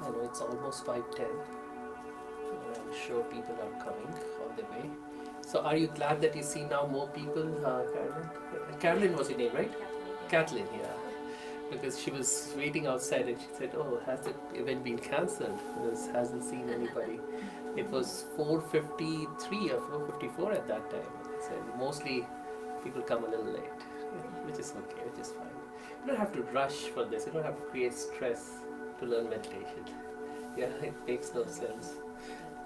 I know it's almost 5:10. I'm sure people are coming on their way. So are you glad that you see now more people, Carolyn? Carolyn was your name, right? Kathleen, yeah. Because she was waiting outside and she said, oh, has the event been cancelled? Because hasn't seen anybody. It was 4:53 or 4:54 at that time. So mostly people come a little late, which is okay, which is fine. You don't have to rush for this. You don't have to create stress to learn meditation. Yeah, it makes no sense.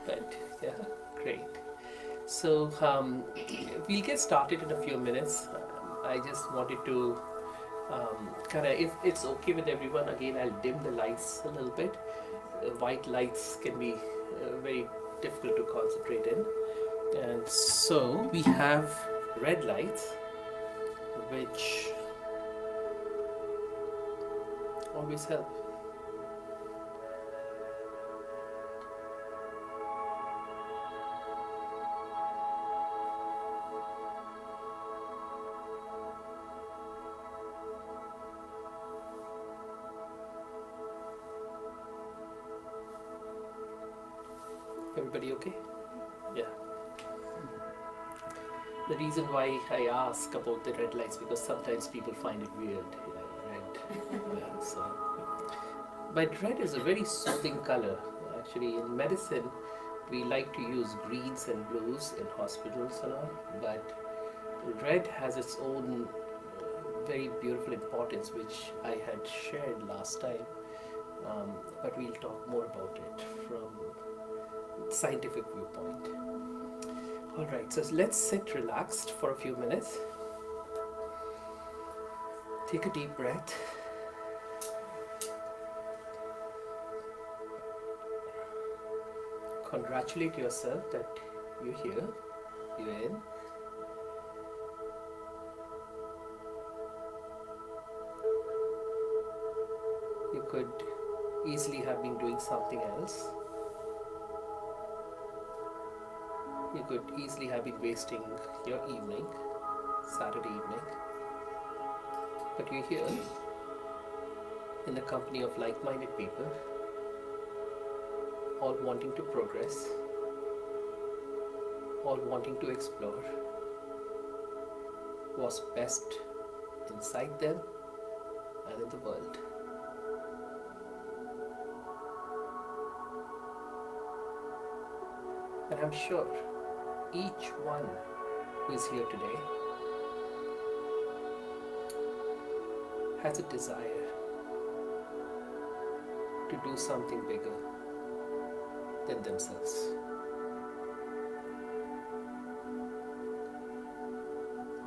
But yeah, great. So we'll get started in a few minutes. I just wanted to kind of, if it's okay with everyone, again, I'll dim the lights a little bit. White lights can be very difficult to concentrate in. And so we have red lights, which always help. Everybody okay? Yeah. The reason why I ask about the red lights because sometimes people find it weird, red. Yeah, so. But red is a very soothing color. Actually, in medicine, we like to use greens and blues in hospitals and all, but red has its own very beautiful importance, which I had shared last time. But we'll talk more about it from scientific viewpoint. All right, so let's sit relaxed for a few minutes. Take a deep breath. Congratulate yourself that you're here, you're in. You could easily have been doing something else. You could easily have been wasting your evening, Saturday evening. But you're here in the company of like-minded people, all wanting to progress, all wanting to explore what's best inside them and in the world. And I'm sure each one who is here today has a desire to do something bigger than themselves.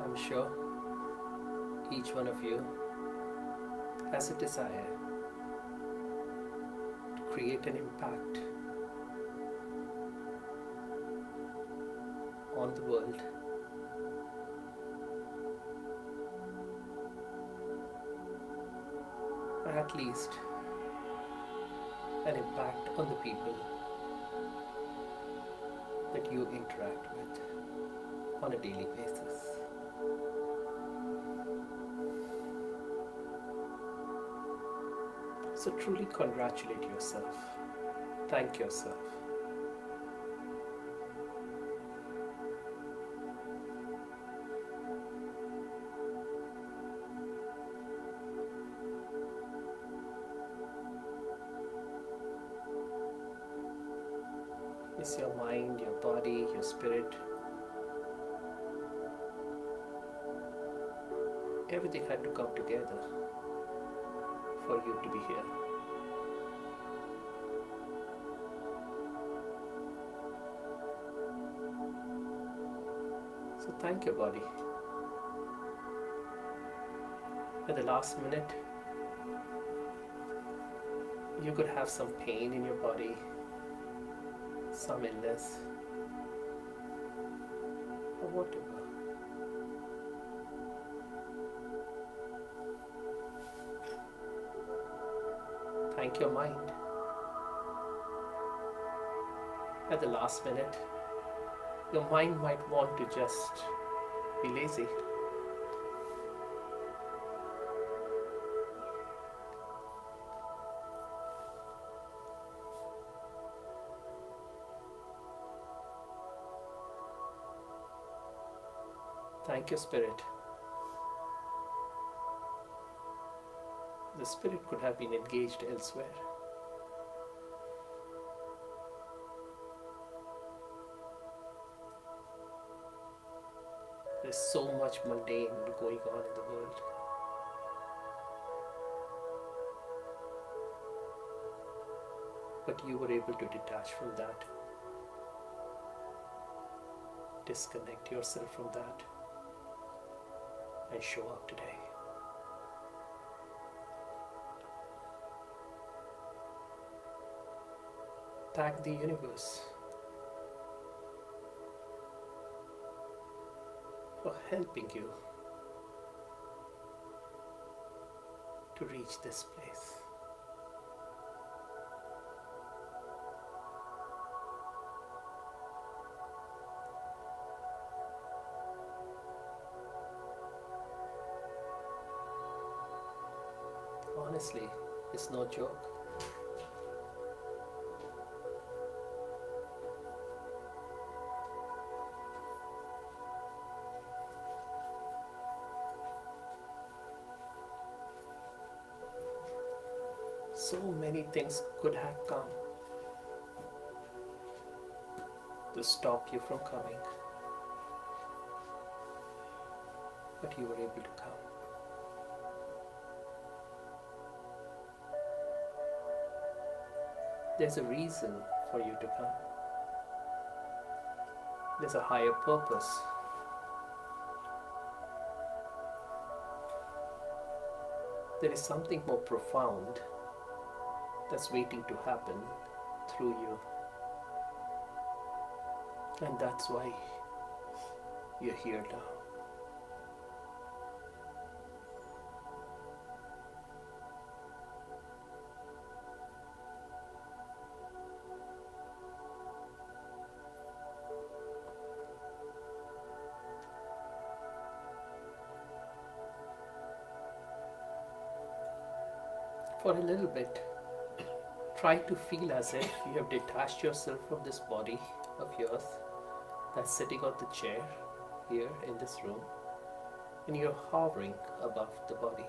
I'm sure each one of you has a desire to create an impact on the world. at least an impact on the people that you interact with on a daily basis. So truly congratulate yourself. Thank yourself. Is your mind, your body, your spirit, everything had to come together for you to be here. So thank your body. At the last minute, you could have some pain in your body, some illness, or whatever. Thank your mind. At the last minute, your mind might want to just be lazy. Thank your spirit. The spirit could have been engaged elsewhere. There's so much mundane going on in the world. But you were able to detach from that, disconnect yourself from that, and show up today. Thank the universe for helping you to reach this place. Honestly, it's no joke. So many things could have come to stop you from coming, but you were able to come. There's a reason for you to come. There's a higher purpose. There is something more profound that's waiting to happen through you. And that's why you're here now. For a little bit, try to feel as if you have detached yourself from this body of yours that's sitting on the chair here in this room, and you're hovering above the body.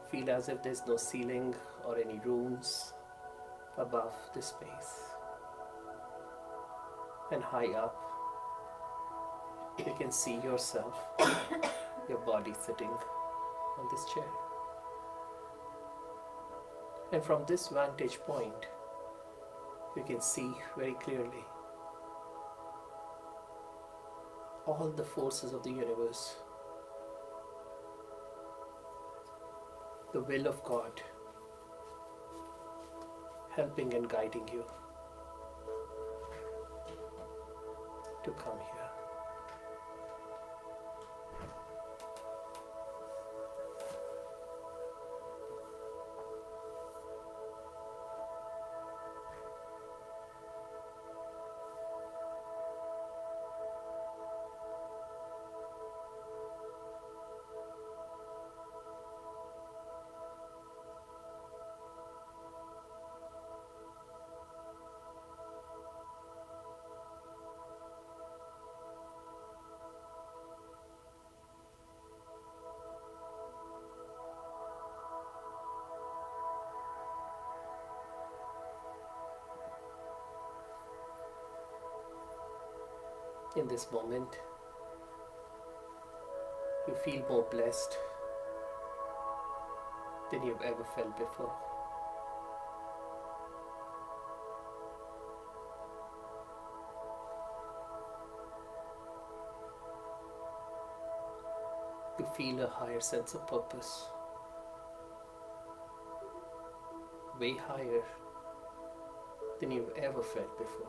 Feel as if there's no ceiling or any rooms above this space. And high up, you can see yourself, your body sitting on this chair. And from this vantage point, you can see very clearly all the forces of the universe, the will of God, helping and guiding you to come here. in this moment, you feel more blessed than you've ever felt before. You feel a higher sense of purpose, way higher than you've ever felt before.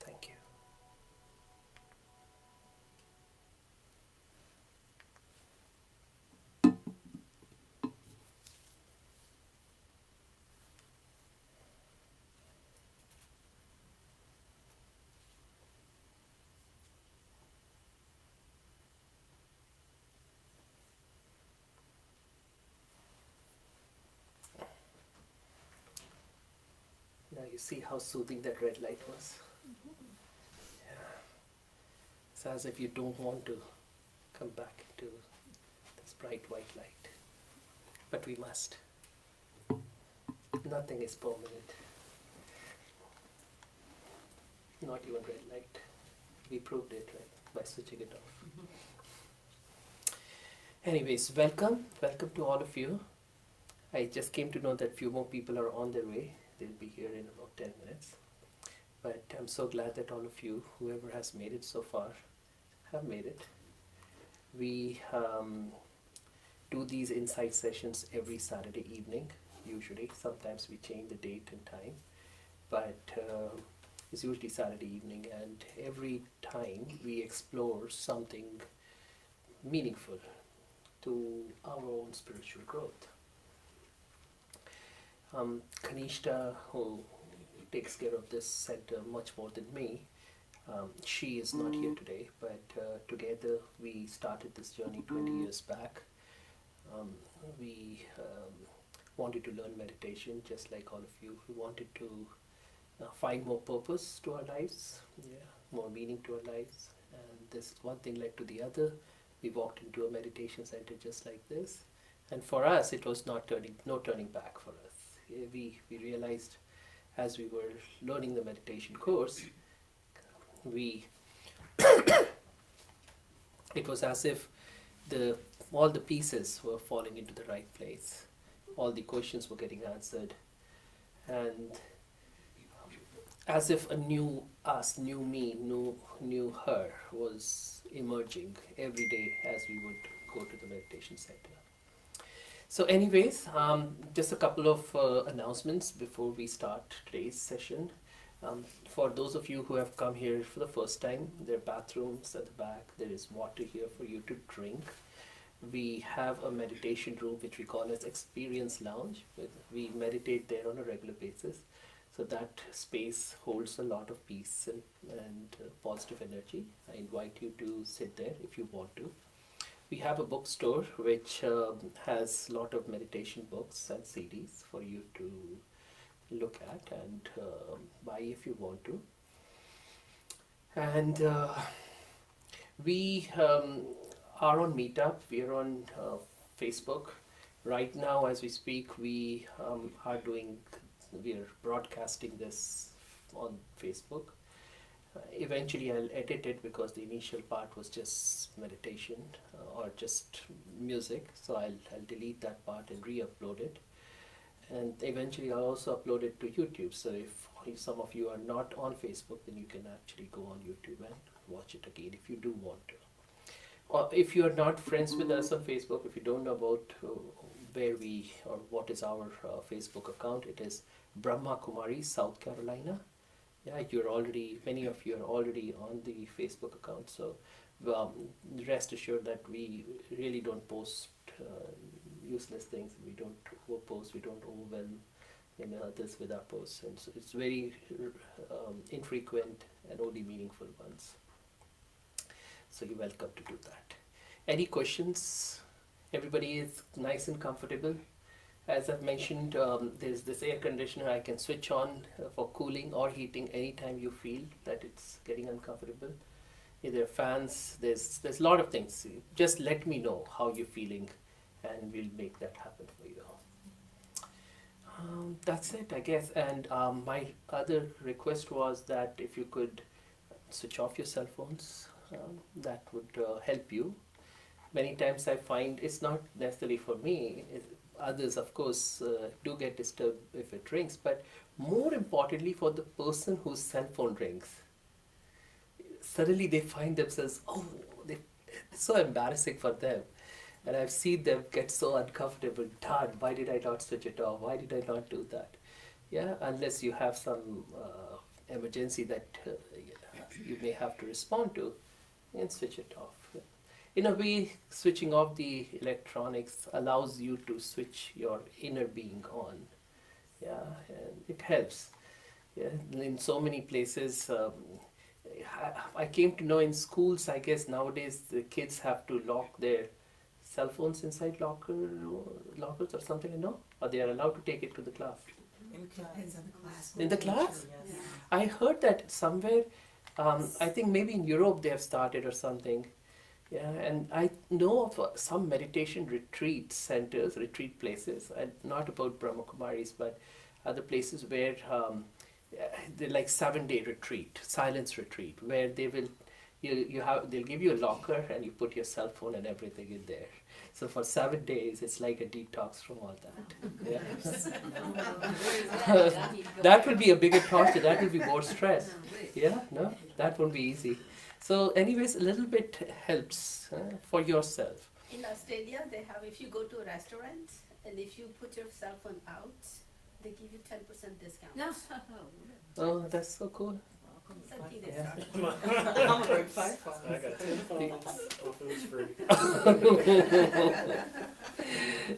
Thank you. Now you see how soothing that red light was. Yeah. It's as if you don't want to come back to this bright white light. But we must. Nothing is permanent. Not even red light. We proved it, right? By switching it off. Anyways, welcome. Welcome to all of you. I just came to know that few more people are on their way. They'll be here in about 10 minutes. But I'm so glad that all of you, whoever has made it so far, have made it. We do these insight sessions every Saturday evening, usually. Sometimes we change the date and time, but it's usually Saturday evening, and every time we explore something meaningful to our own spiritual growth. Kanishta, who takes care of this center much more than me, she is not here today, but together we started this journey 20 years back. We wanted to learn meditation just like all of you. We wanted to find more purpose to our lives, more meaning to our lives, and this one thing led to the other. We walked into a meditation center just like this, and for us it was no turning back for us. We realized as we were learning the meditation course, it was as if all the pieces were falling into the right place. All the questions were getting answered, and as if a new us, new me, new her was emerging every day as we would go to the meditation center. So anyways, just a couple of announcements before we start today's session. For those of you who have come here for the first time, there are bathrooms at the back. There is water here for you to drink. We have a meditation room which we call as Experience Lounge. We meditate there on a regular basis. So that space holds a lot of peace and positive energy. I invite you to sit there if you want to. We have a bookstore which has a lot of meditation books and CDs for you to look at and buy if you want to. And we are on Meetup. We are on Facebook. Right now, as we speak, we are broadcasting this on Facebook. Eventually I'll edit it because the initial part was just meditation or just music, so I'll delete that part and re-upload it, and eventually I'll also upload it to YouTube. So if some of you are not on Facebook, then you can actually go on YouTube and watch it again if you do want to. Or if you are not friends with us on Facebook, if you don't know about where we or what is our Facebook account, it is Brahma Kumari South Carolina. Yeah, many of you are already on the Facebook account, so um, rest assured that we really don't post useless things. We don't overpost, we don't overwhelm others with our posts, and so it's very infrequent and only meaningful ones. So you're welcome to do that. Any questions? Everybody is nice and comfortable. As I've mentioned, there's this air conditioner I can switch on for cooling or heating anytime you feel that it's getting uncomfortable. Yeah, there are fans, there's a lot of things. Just let me know how you're feeling and we'll make that happen for you. That's it, I guess. And my other request was that if you could switch off your cell phones, that would help you. Many times I find it's not necessarily for me. Others, of course, do get disturbed if it rings, but more importantly, for the person whose cell phone rings, suddenly they find themselves, it's so embarrassing for them. And I've seen them get so uncomfortable. Darn, why did I not switch it off? Why did I not do that? Yeah, unless you have some emergency that you may have to respond to, and switch it off. In a way, switching off the electronics allows you to switch your inner being on. Yeah, and it helps. Yeah, in so many places, I came to know in schools, I guess nowadays the kids have to lock their cell phones inside lockers or something, or they are allowed to take it to the class. In the class? Yes. I heard that somewhere, I think maybe in Europe they have started or something. Yeah, and I know of some meditation retreat centers, retreat places, and not about Brahmakumaris, but other places where they're like 7-day retreat, silence retreat, where they'll give you a locker and you put your cell phone and everything in there. So for 7 days, it's like a detox from all that. Yeah. That will be a bigger torture. That will be more stress. Yeah, no, that won't be easy. So anyways, a little bit helps for yourself. In Australia, they have, if you go to a restaurant and if you put your cell phone out, they give you 10% discount. No. Oh, that's so cool. Something they Yeah. started. I'm a big five. I got 10 phones. If it was free.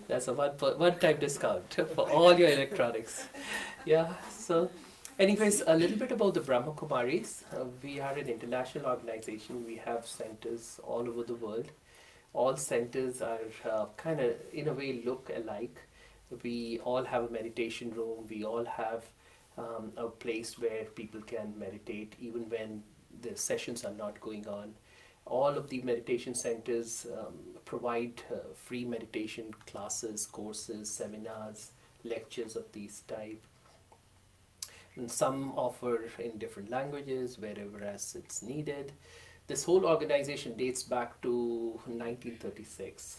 That's a one-time discount for all your electronics. Yeah, so anyways, a little bit about the Brahma Kumaris. We are an international organization. We have centers all over the world. All centers are kind of, in a way, look alike. We all have a meditation room. We all have a place where people can meditate even when the sessions are not going on. All of the meditation centers provide free meditation classes, courses, seminars, lectures of these type. And some offer in different languages wherever as it's needed. This whole organization dates back to 1936.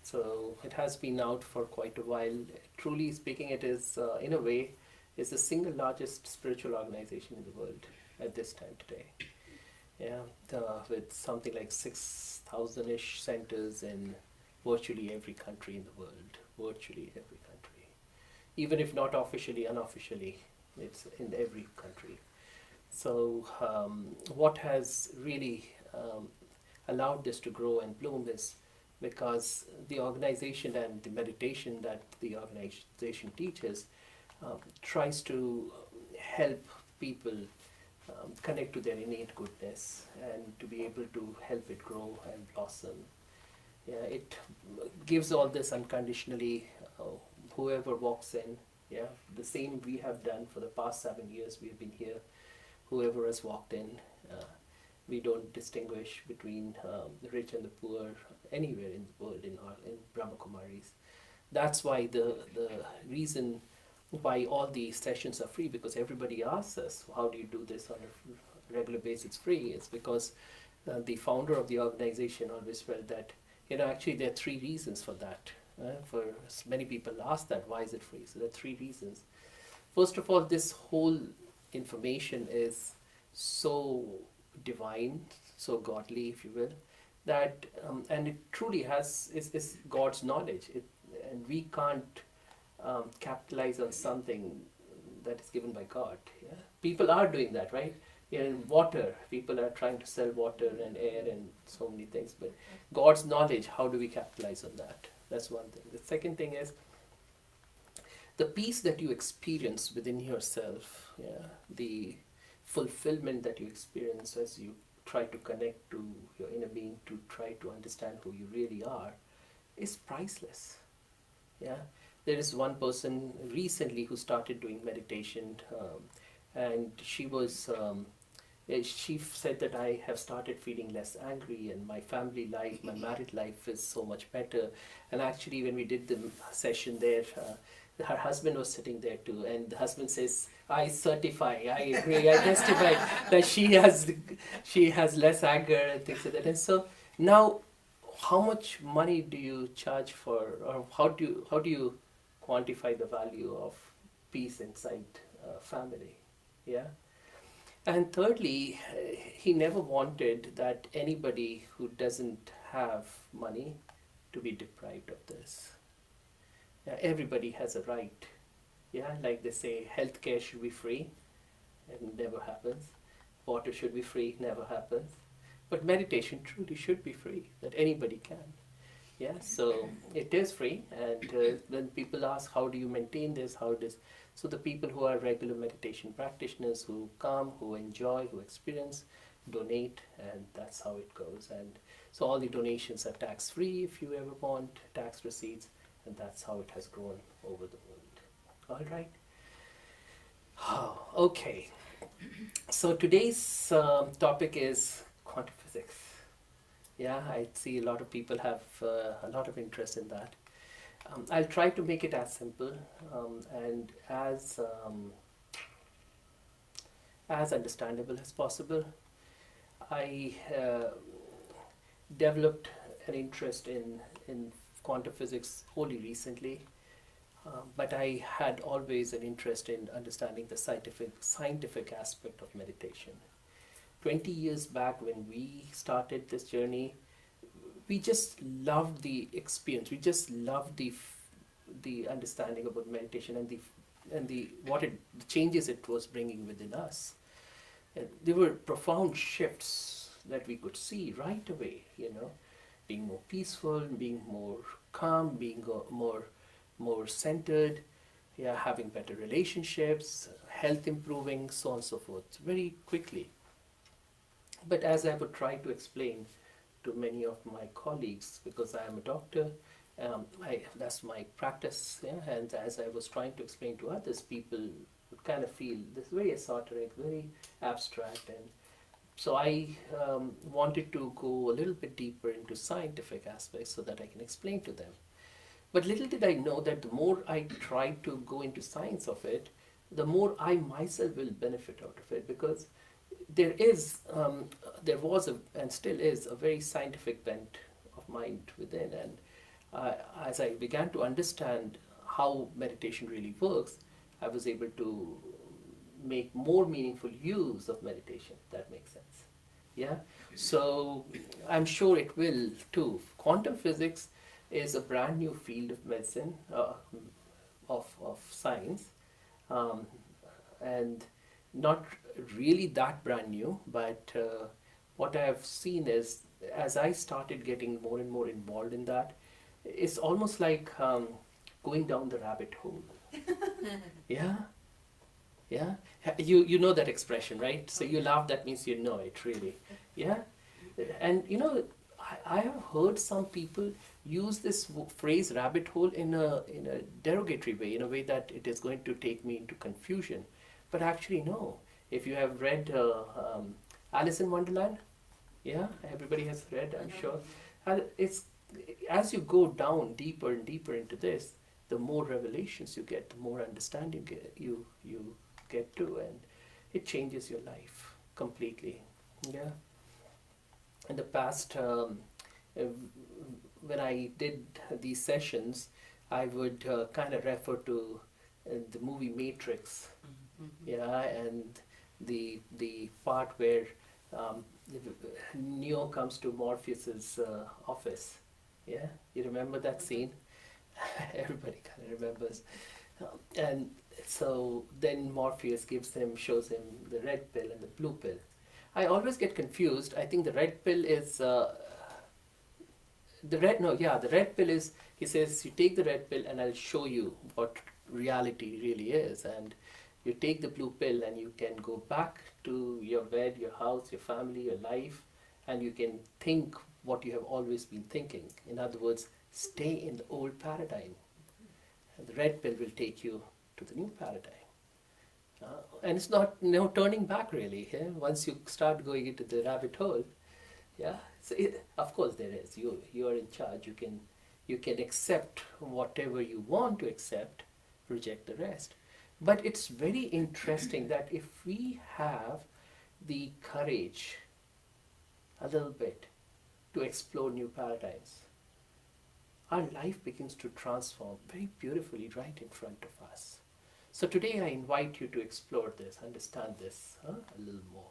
So it has been out for quite a while. Truly speaking, it is, in a way, is the single largest spiritual organization in the world at this time today. Yeah, with something like 6,000-ish centers in virtually every country in the world. Virtually every country. Even if not officially, unofficially, it's in every country. So what has really allowed this to grow and bloom is because the organization and the meditation that the organization teaches tries to help people connect to their innate goodness and to be able to help it grow and blossom. Yeah, it gives all this unconditionally. Whoever walks in, yeah, the same we have done for the past 7 years. We have been here. Whoever has walked in, we don't distinguish between the rich and the poor anywhere in the world in Brahma Kumaris. That's why the reason why all these sessions are free, because everybody asks us, how do you do this on a regular basis? It's free. It's because the founder of the organization always felt that, actually there are 3 reasons for that. For many people ask that, why is it free? So there are 3 reasons. First of all, this whole information is so divine, so godly, if you will, that and it truly is God's knowledge. And we can't capitalize on something that is given by God. Yeah? people are doing that, right? In water, people are trying to sell water and air and so many things. But God's knowledge, how do we capitalize on that? That's one thing. The second thing is the peace that you experience within yourself, yeah, the fulfillment that you experience as you try to connect to your inner being, to try to understand who you really are, is priceless. Yeah, there is one person recently who started doing meditation, and she said that I have started feeling less angry, and my family life, my married life is so much better. And actually, when we did the session there, her husband was sitting there too, and the husband says, "I certify, I agree, I testify that she has less anger and things like that." And so now, how much money do you charge for, or how do you quantify the value of peace inside family? Yeah. And thirdly, he never wanted that anybody who doesn't have money to be deprived of this. Yeah, everybody has a right. Yeah, like they say, healthcare should be free. It never happens. Water should be free. Never happens. But meditation truly should be free, that anybody can. Yeah, so it is free. And when people ask, how do you maintain this? How does so the people who are regular meditation practitioners, who come, who enjoy, who experience, donate, and that's how it goes. And so all the donations are tax free if you ever want tax receipts. And that's how it has grown over the world. All right. Okay. So today's topic is quantum physics. Yeah, I see a lot of people have a lot of interest in that. I'll try to make it as simple and as understandable as possible. I developed an interest in quantum physics only recently, but I had always an interest in understanding the scientific aspect of meditation. 20 years back when we started this journey, we just loved the experience. We just loved the understanding about meditation and the changes it was bringing within us. And there were profound shifts that we could see right away, being more peaceful, being more calm, being more centered, yeah, having better relationships, health improving, so on and so forth, very quickly. But as I would try to explain to many of my colleagues, because I am a doctor, that's my practice, yeah, and as I was trying to explain to others, people would kind of feel this very esoteric, very abstract, and so I wanted to go a little bit deeper into scientific aspects so that I can explain to them. But little did I know that the more I tried to go into science of it, the more I myself will benefit out of it, because there was and still is a very scientific bent of mind within. And as I began to understand how meditation really works, I was able to make more meaningful use of meditation. That makes sense. Yeah. So I'm sure it will too. Quantum physics is a brand new field of medicine, of science, and not really that brand new. But what I have seen is, as I started getting more and more involved in that, it's almost like going down the rabbit hole. Yeah. Yeah, you know that expression, right? So you laugh, that means you know it really. Yeah, and I have heard some people use this phrase rabbit hole in a derogatory way, in a way that it is going to take me into confusion. But actually, no. If you have read Alice in Wonderland, yeah, everybody has read, I'm sure. It's as you go down deeper and deeper into this, the more revelations you get, the more understanding you get to, and it changes your life completely. Yeah. In the past, when I did these sessions, I would kind of refer to the movie Matrix. Yeah, and the part where Neo comes to Morpheus's office. Yeah, you remember that scene? Everybody kind of remembers. And so then Morpheus shows him the red pill and the blue pill. I always get confused. I think the red pill is the red pill is, he says, you take the red pill and I'll show you what reality really is. And you take the blue pill and you can go back to your bed, your house, your family, your life, and you can think what you have always been thinking. In other words, stay in the old paradigm. And the red pill will take you to the new paradigm. And it's not no turning back really. Yeah? Once you start going into the rabbit hole, yeah. So of course there is. You are in charge. You can accept whatever you want to accept, reject the rest. But it's very interesting that if we have the courage, a little bit, to explore new paradigms, our life begins to transform very beautifully right in front of us. So today I invite you to explore this, understand this a little more.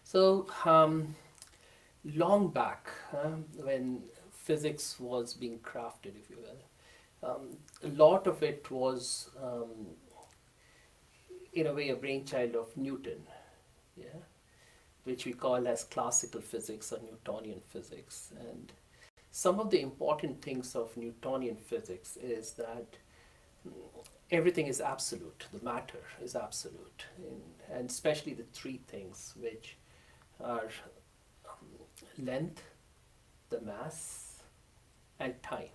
So long back, when physics was being crafted, if you will, a lot of it was in a way a brainchild of Newton, yeah, which we call as classical physics or Newtonian physics. And some of the important things of Newtonian physics is that everything is absolute, the matter is absolute, and especially the three things which are length, the mass, and time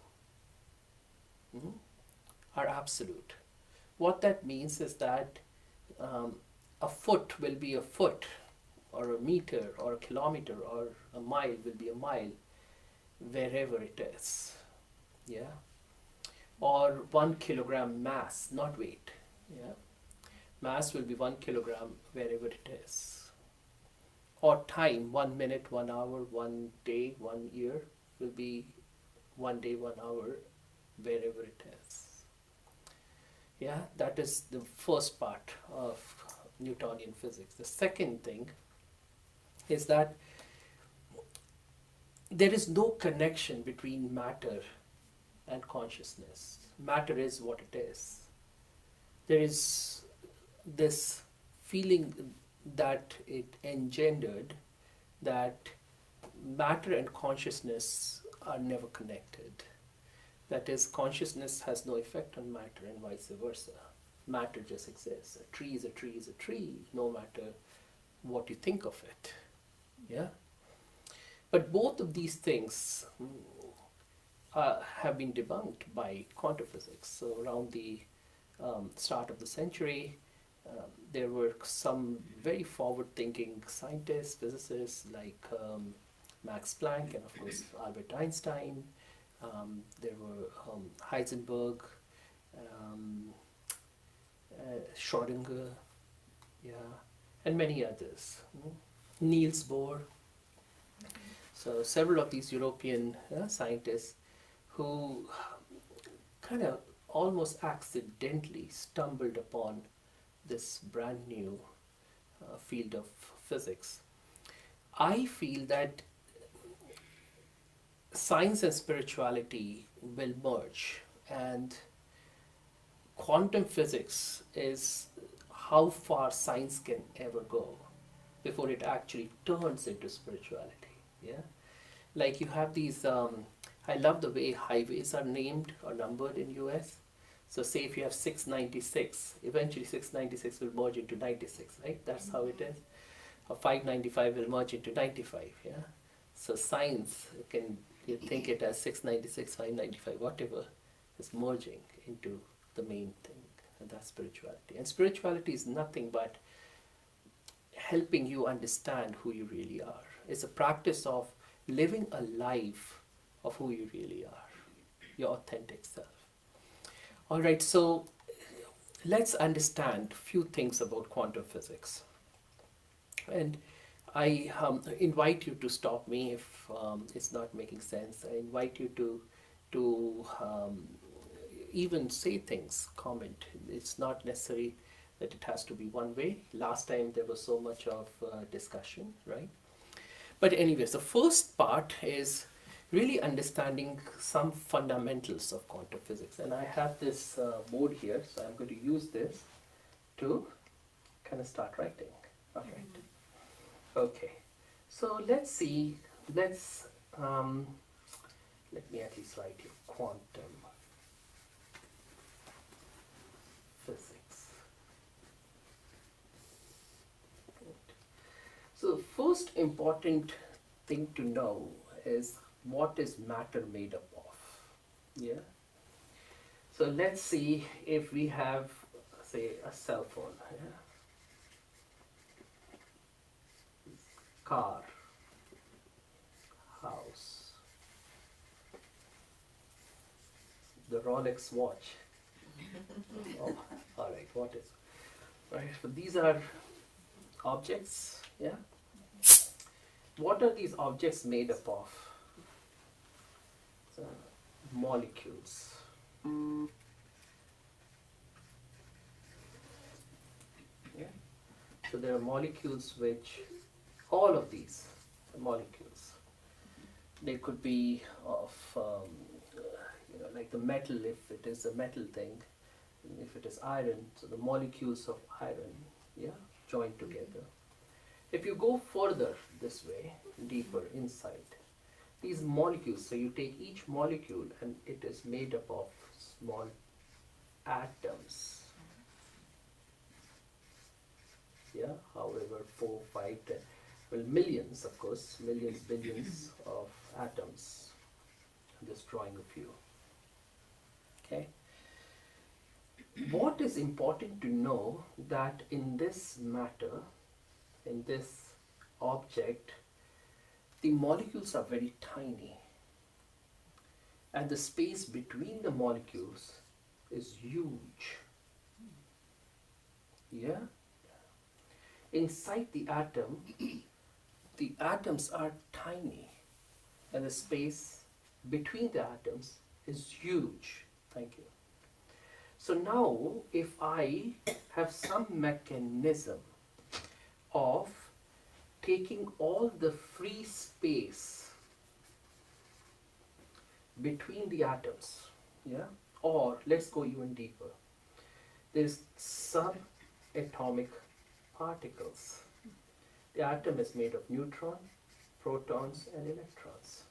are absolute. What that means is that a foot will be a foot, or a meter, or a kilometer, or a mile will be a mile, wherever it is, yeah. Or 1 kilogram mass, not weight, yeah. Mass will be 1 kilogram wherever it is. Or time, 1 minute, 1 hour, 1 day, 1 year will be 1 day, 1 hour, wherever it is. Yeah, that is the first part of Newtonian physics. The second thing is that there is no connection between matter and consciousness. Matter is what it is. There is this feeling that it engendered that matter and consciousness are never connected. That is, consciousness has no effect on matter and vice versa. Matter just exists. A tree is a tree is a tree, no matter what you think of it. Yeah? But both of these things have been debunked by quantum physics. So around the start of the century, there were some very forward-thinking scientists, physicists like Max Planck and of course Albert Einstein. There were Heisenberg, Schrödinger, yeah, and many others. Niels Bohr. So several of these European scientists who kind of almost accidentally stumbled upon this brand new field of physics. I feel that science and spirituality will merge, and quantum physics is how far science can ever go before it actually turns into spirituality. Yeah, like you have these I love the way highways are named or numbered in US. So say if you have 696, eventually 696 will merge into 96, right? That's how it is. Or 595 will merge into 95, yeah? So science, you think it as 696, 595, whatever, is merging into the main thing, and that's spirituality. And spirituality is nothing but helping you understand who you really are. It's a practice of living a life of who you really are, your authentic self. All right, so let's understand a few things about quantum physics. And I invite you to stop me if it's not making sense. I invite you to even say things, comment. It's not necessary that it has to be one way. Last time there was so much of discussion, right? But anyways, the first part is really understanding some fundamentals of quantum physics. And I have this board here, so I'm going to use this to kind of start writing. All right. Okay. So let's see. Let's let me at least write here quantum physics. So the first important thing to know is what is matter made up of. Yeah. So let's see if we have, say, a cell phone. Yeah? Car, house, the Rolex watch. Oh, all right. What is? Right. So these are objects. Yeah. What are these objects made up of? So, molecules. Yeah. So there are molecules which, all of these are molecules. They could be of, like the metal, if it is a metal thing, and if it is iron, so the molecules of iron, yeah, joined together. If you go further this way, deeper inside, these molecules, so you take each molecule and it is made up of small atoms. Yeah, however, 4, 5, 10, well, millions, of course, millions, billions of atoms. I'm just drawing a few. Okay. What is important to know that in this matter, in this object, the molecules are very tiny, and the space between the molecules is huge. Yeah? Inside the atom, the atoms are tiny, and the space between the atoms is huge. Thank you. So now, if I have some mechanism of taking all the free space between the atoms, yeah, or let's go even deeper, there's subatomic particles. The atom is made of neutron, protons and electrons.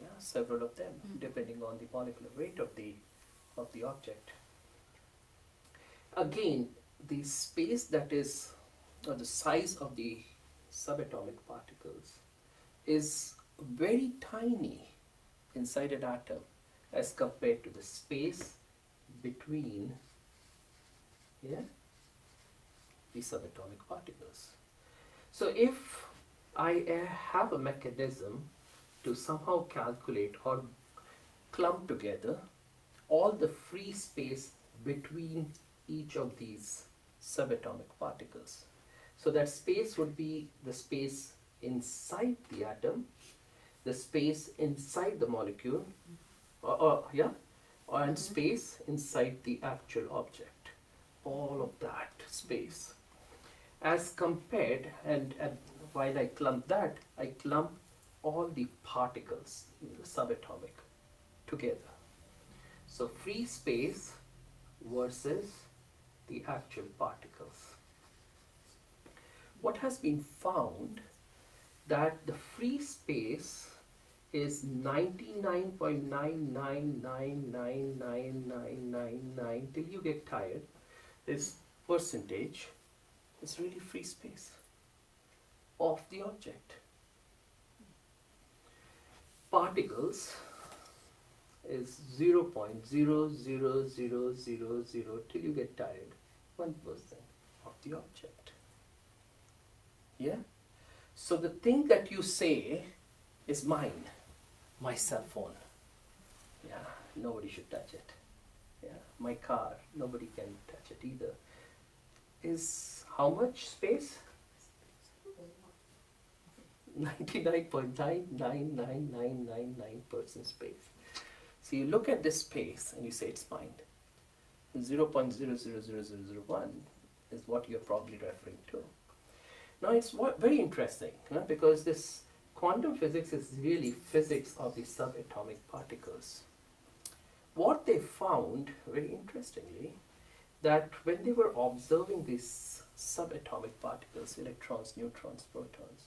Yeah, several of them, depending on the molecular weight of the object. Again, the space that is, or the size of the subatomic particles is very tiny inside an atom as compared to the space between, yeah, the subatomic particles. So if I have a mechanism to somehow calculate or clump together all the free space between each of these subatomic particles, so that space would be the space inside the atom, the space inside the molecule, and space inside the actual object. All of that space. As compared, and while I clump that, I clump all the particles, the subatomic, together. So free space versus the actual particles. What has been found that the free space is 99.9999999 till you get tired. This percentage is really free space of the object. Particles is 0.00000 till you get tired, 1% of the object. Yeah? So the thing that you say is mine, my cell phone. Yeah, nobody should touch it. Yeah, my car, nobody can touch it either. Is how much space? 99.99999% space. So you look at this space and you say it's mine. 0.000001 is what you're probably referring to. Now it's very interesting, because this quantum physics is really physics of the subatomic particles. What they found, very interestingly, that when they were observing these subatomic particles, electrons, neutrons, protons,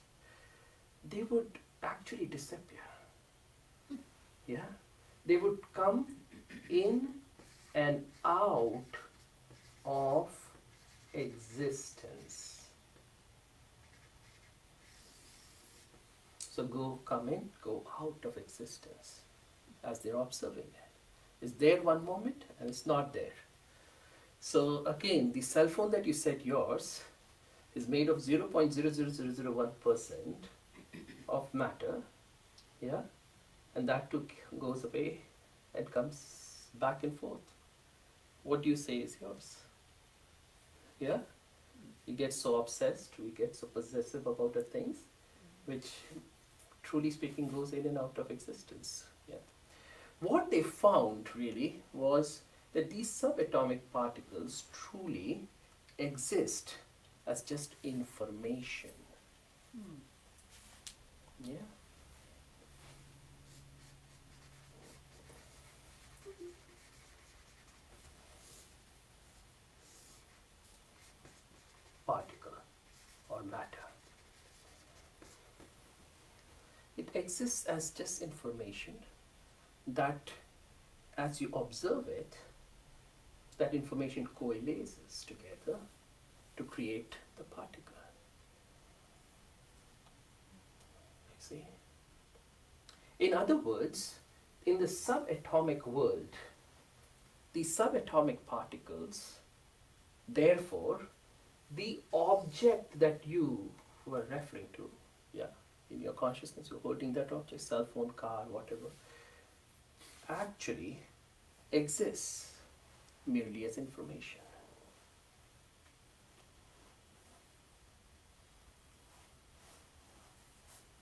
they would actually disappear. Yeah? They would come in and out of existence. So come in, go out of existence as they're observing it. It's there one moment and it's not there. So again, the cell phone that you said yours is made of 0.00001% of matter, yeah, and that too goes away and comes back and forth. What do you say is yours? Yeah? We get so obsessed, we get so possessive about the things, which truly speaking goes in and out of existence. Yeah. What they found really was that these subatomic particles truly exist as just information. Yeah. Particle or matter. It exists as just information that as you observe it, that information coalesces together to create the particle. You see? In other words, in the subatomic world, the subatomic particles, therefore, the object that you were referring to, yeah, in your consciousness, you're holding that object, cell phone, car, whatever, actually exists merely as information.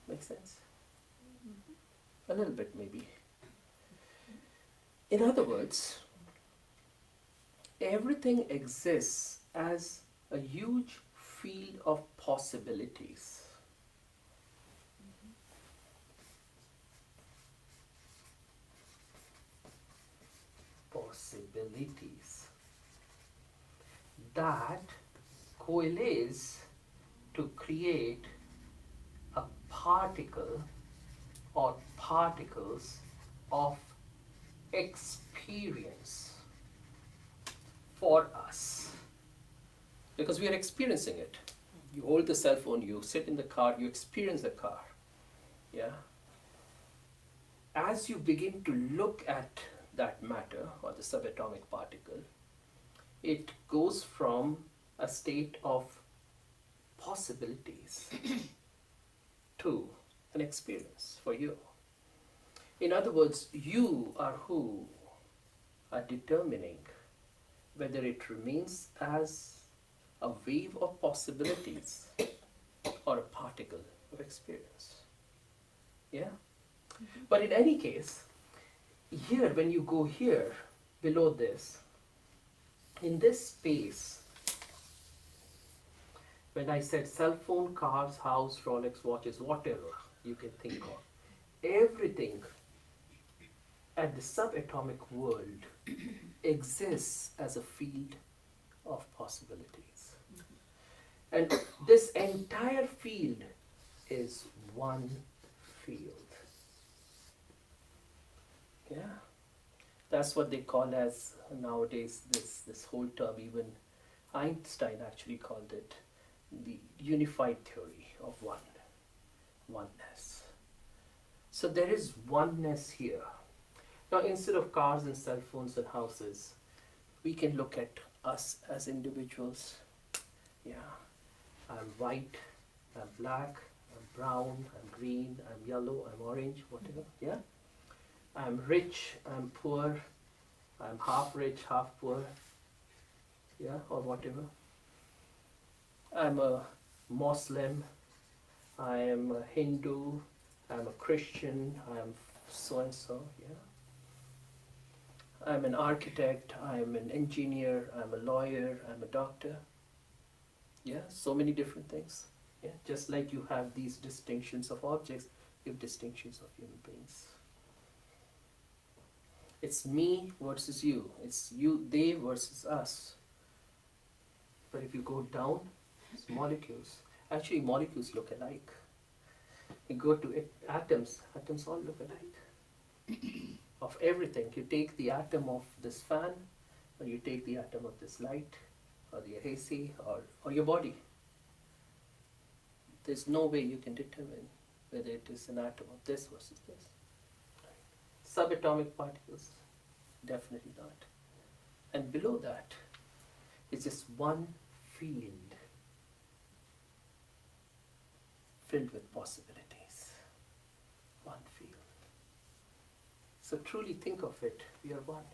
Make sense? A little bit, maybe. In other words, everything exists as a huge field of possibilities. Possibilities that coalesce to create a particle or particles of experience for us, because we are experiencing it. You hold the cell phone, you sit in the car, you experience the car. Yeah. As you begin to look at that matter or the subatomic particle, it goes from a state of possibilities to an experience for you. In other words, you are who are determining whether it remains as a wave of possibilities or a particle of experience. Yeah? But in any case, here, when you go here, below this, in this space, when I said cell phone, cars, house, Rolex, watches, whatever you can think of, everything at the subatomic world exists as a field of possibilities. And this entire field is one field. Yeah, that's what they call as nowadays this whole term. Even Einstein actually called it the unified theory of oneness. So there is oneness here. Now, instead of cars and cell phones and houses, we can look at us as individuals. Yeah, I'm white, I'm black, I'm brown, I'm green, I'm yellow, I'm orange, whatever. Yeah. I'm rich, I'm poor, I'm half rich, half poor, yeah, or whatever. I'm a Muslim, I am a Hindu, I'm a Christian, I'm so and so, yeah. I'm an architect, I'm an engineer, I'm a lawyer, I'm a doctor. Yeah, so many different things. Yeah, just like you have these distinctions of objects, give distinctions of human beings. It's me versus you. It's you, they versus us. But if you go down, it's molecules. Actually, molecules look alike. You go to atoms, atoms all look alike. Of everything. You take the atom of this fan, or you take the atom of this light, or the AC, or your body. There's no way you can determine whether it is an atom of this versus this. Subatomic particles, definitely not. And below that is just one field filled with possibilities. One field. So truly think of it, we are one.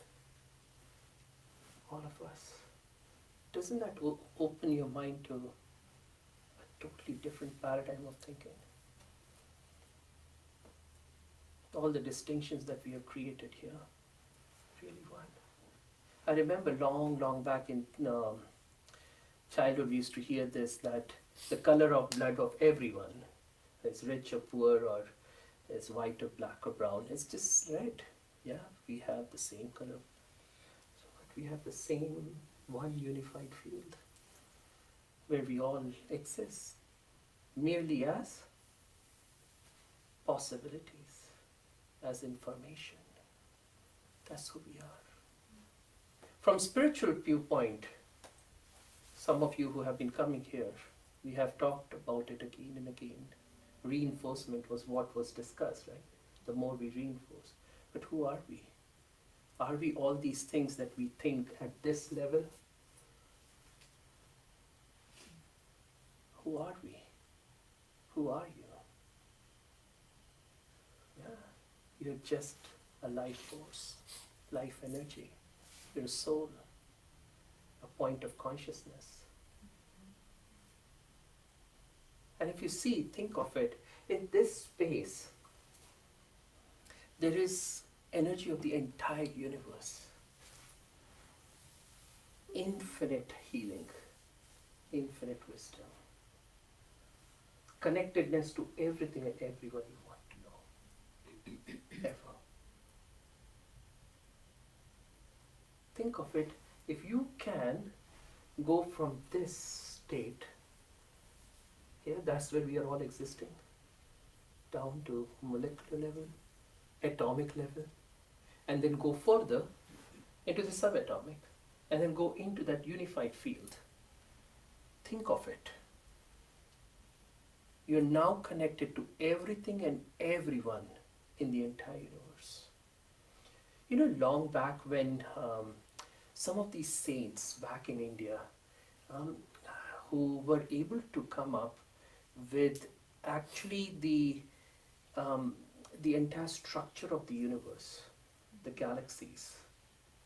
All of us. Doesn't that open your mind to a totally different paradigm of thinking? All the distinctions that we have created here, really one. I remember long back in childhood, we used to hear this, that the color of blood of everyone is rich or poor, or is white or black or brown, it's just red. Yeah, we have the same color. So we have the same one unified field where we all exist merely as possibilities, as information. That's who we are. From spiritual viewpoint, some of you who have been coming here, we have talked about it again and again. Reinforcement was what was discussed, right? The more we reinforce. But who are we? Are we all these things that we think at this level? Who are we? Who are you? Yeah, you're just a life force, life energy. You're a soul, a point of consciousness. And if you see, think of it, in this space, there is energy of the entire universe. Infinite healing, infinite wisdom. Connectedness to everything and everyone you want to know. Ever. Think of it, if you can go from this state, yeah, that's where we are all existing, down to molecular level, atomic level, and then go further into the subatomic, and then go into that unified field. Think of it. You're now connected to everything and everyone in the entire universe. You know, long back when some of these saints back in India who were able to come up with actually the entire structure of the universe, the galaxies.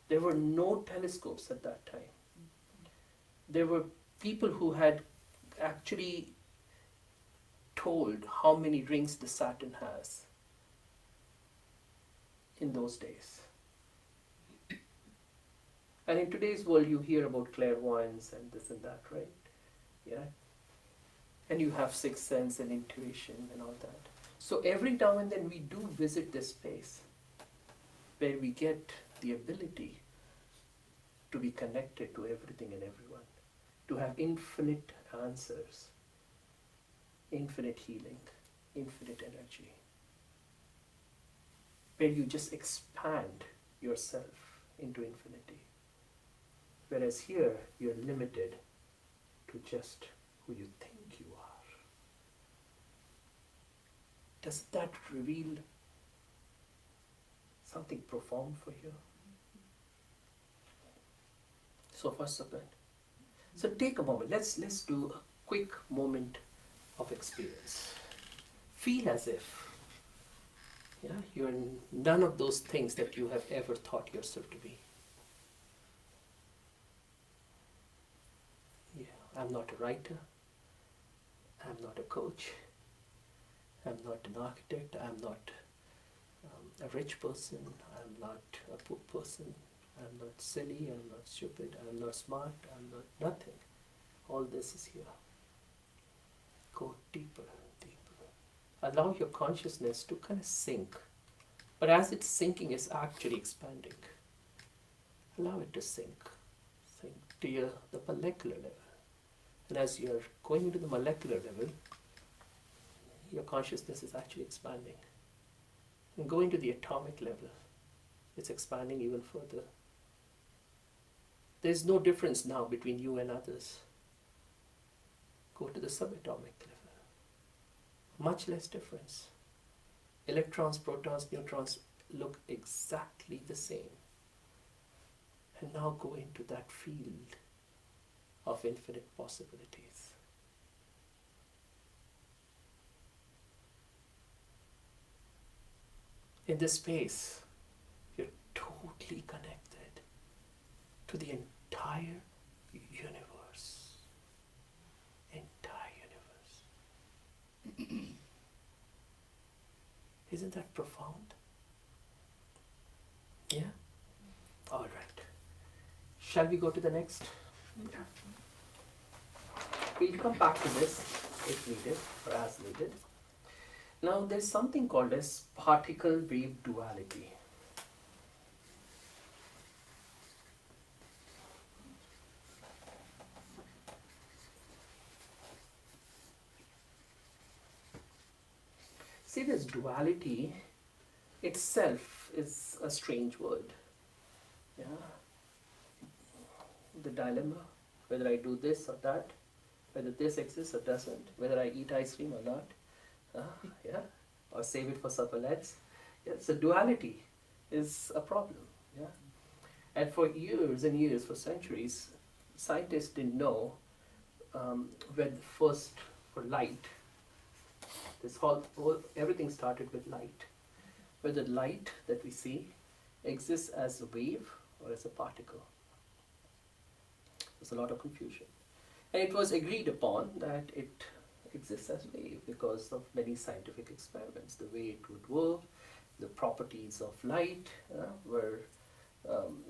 There were no telescopes at that time. There were people who had actually told how many rings the Saturn has in those days. And in today's world, you hear about clairvoyance and this and that, right? Yeah. And you have sixth sense and intuition and all that. So every now and then we do visit this space where we get the ability to be connected to everything and everyone, to have infinite answers, infinite healing, infinite energy, where you just expand yourself into infinity. Whereas here, you're limited to just who you think you are. Does that reveal something profound for you? So far, so good. So take a moment. Let's do a quick moment of experience. Feel as if you're none of those things that you have ever thought yourself to be. I'm not a writer, I'm not a coach, I'm not an architect, I'm not a rich person, I'm not a poor person, I'm not silly, I'm not stupid, I'm not smart, I'm not nothing. All this is here. Go deeper, deeper. Allow your consciousness to kind of sink. But as it's sinking, it's actually expanding. Allow it to sink. Sink to the molecular level. And as you're going into the molecular level, your consciousness is actually expanding. And going to the atomic level, it's expanding even further. There's no difference now between you and others. Go to the subatomic level. Much less difference. Electrons, protons, neutrons look exactly the same. And now go into that field of infinite possibilities. In this space, you're totally connected to the entire universe. Entire universe. Isn't that profound? Yeah? All right. Shall we go to the next? Yeah. We'll come back to this if needed or as needed. Now there's something called as particle-wave duality. See, this duality itself is a strange word. Yeah. The dilemma, whether I do this or that, whether this exists or doesn't, whether I eat ice cream or not, yeah, or save it for supper lads. Yeah, so duality is a problem. Yeah, and for years and years, for centuries, scientists didn't know when first for light. Everything started with light. Whether light that we see exists as a wave or as a particle. There's a lot of confusion. And it was agreed upon that it exists as wave because of many scientific experiments. The way it would work, the properties of light were,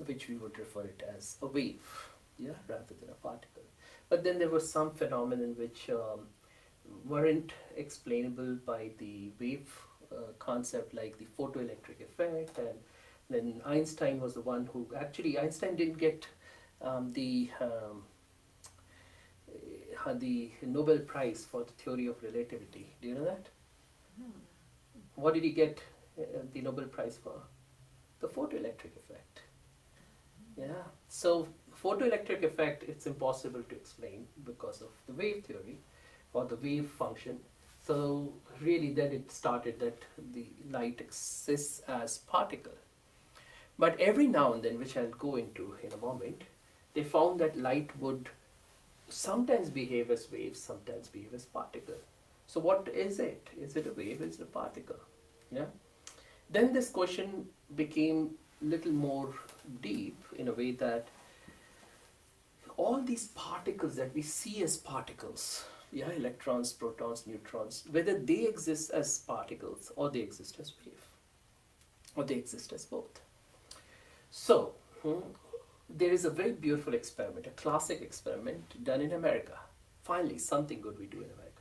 which we would refer it as a wave, yeah, rather than a particle. But then there was some phenomenon which weren't explainable by the wave concept, like the photoelectric effect, and then Einstein was the one who actually, Einstein didn't get the Nobel Prize for the theory of relativity. Do you know that? What did he get the Nobel Prize for? The photoelectric effect. Yeah. So photoelectric effect, it's impossible to explain because of the wave theory or the wave function. So really then it started that the light exists as particle. But every now and then, which I'll go into in a moment, they found that light would sometimes behave as waves, sometimes behave as particle. So what is it? Is it a wave? Is it a particle? Yeah. Then this question became a little more deep in a way that all these particles that we see as particles, yeah, electrons, protons, neutrons, whether they exist as particles or they exist as wave, or they exist as both. So, there is a very beautiful experiment, a classic experiment done in America. Finally, something good we do in America.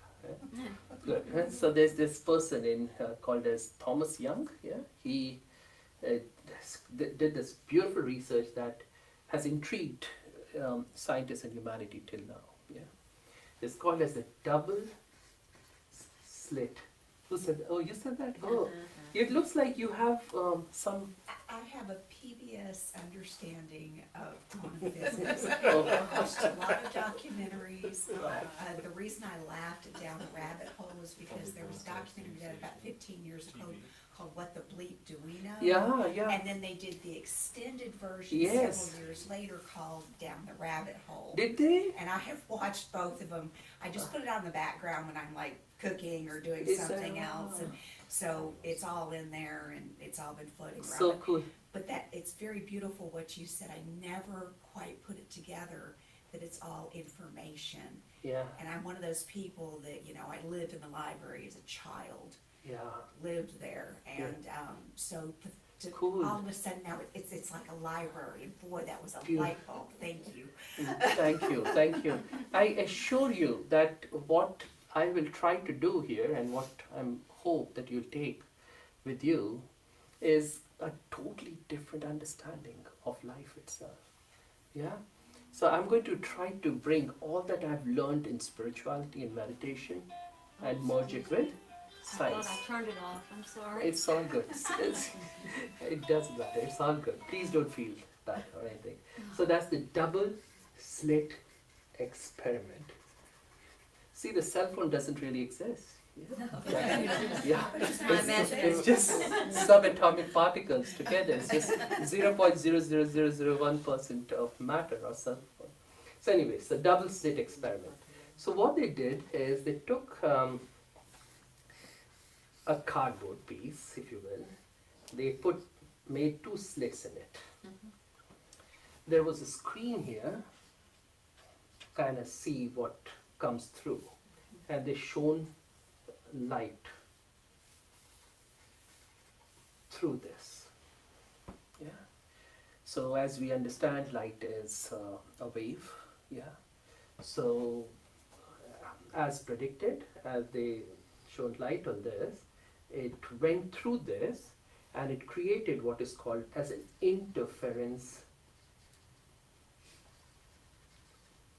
Right? Good. So there's this person called as Thomas Young. Yeah, he did this beautiful research that has intrigued scientists and humanity till now. Yeah, it's called as the double slit. Who said? Oh, you said that. Oh, it looks like you have some. I have a PBS understanding of quantum physics. Oh. I watched a lot of documentaries. The reason I laughed down the rabbit hole was because there was a documentary done about 15 years ago called What the Bleep Do We Know? Yeah, yeah. And then they did the extended version Yes. several years later called Down the Rabbit Hole. Did they? And I have watched both of them. I just put it on the background when I'm like cooking or doing Is that- something else. And so it's all in there and it's all been floating around. So cool. But that it's very beautiful what you said. I never quite put it together that it's all information. Yeah, And I'm one of those people that, you know, I lived in the library as a child, yeah. lived there. And so to Cool. all of a sudden now it's like a library. And boy, that was a Beautiful. light bulb. Thank you. Thank you, thank you. I assure you that what I will try to do here, and what I hope that you'll take with you, is a totally different understanding of life itself. Yeah? So I'm going to try to bring all that I've learned in spirituality and meditation and merge it with science. I turned it off. I'm sorry. It's all good. It doesn't matter. It's all good. Please don't feel bad or anything. So that's the double slit experiment. See, the cell phone doesn't really exist. Yeah. It's just subatomic particles together. It's just 0.00001% of matter or cell phone. So anyways, the double slit experiment. So what they did is they took a cardboard piece, if you will. They made 2 slits in it. There was a screen here, kind of see what comes through, and they shone light through this. Yeah. So as we understand, light is a wave. Yeah. So as predicted, as they shone light on this, it went through this and it created what is called as an interference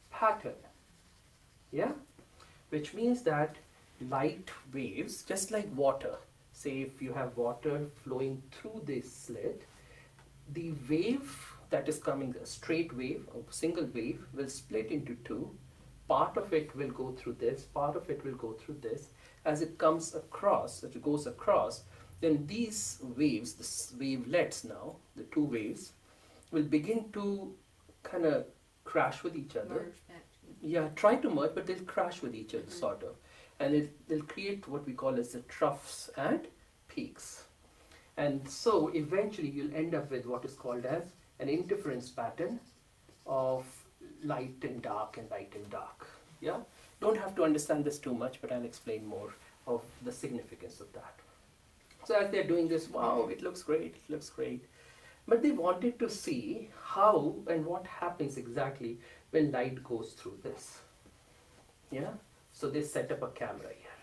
pattern. Yeah. Which means that light waves, just like water, say if you have water flowing through this slit, the wave that is coming, a straight wave, a single wave, will split into 2. Part of it will go through this, part of it will go through this. As it comes across, as it goes across, then these waves, the wavelets now, the 2 waves, will begin to kind of crash with each other. Merge back to Yeah, try to merge, but they'll crash with each other, sort of. And they'll create what we call as the troughs and peaks. And so eventually you'll end up with what is called as an interference pattern of light and dark and light and dark. Yeah? Don't have to understand this too much, but I'll explain more of the significance of that. So as they're doing this, wow, it looks great, it looks great. But they wanted to see how and what happens exactly when light goes through this. Yeah? So they set up a camera here.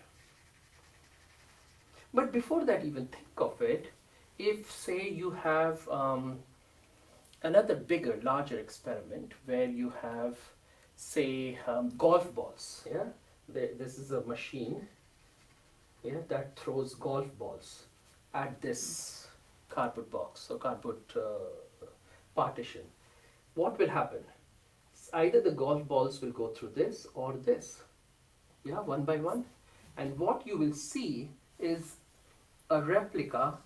But before that, even think of it, if say you have another bigger, larger experiment where you have, say, golf balls. Yeah, this is a machine. Yeah, that throws golf balls at this cardboard box or cardboard partition. What will happen? Either the golf balls will go through this or this. Yeah, one by one. And what you will see is a replica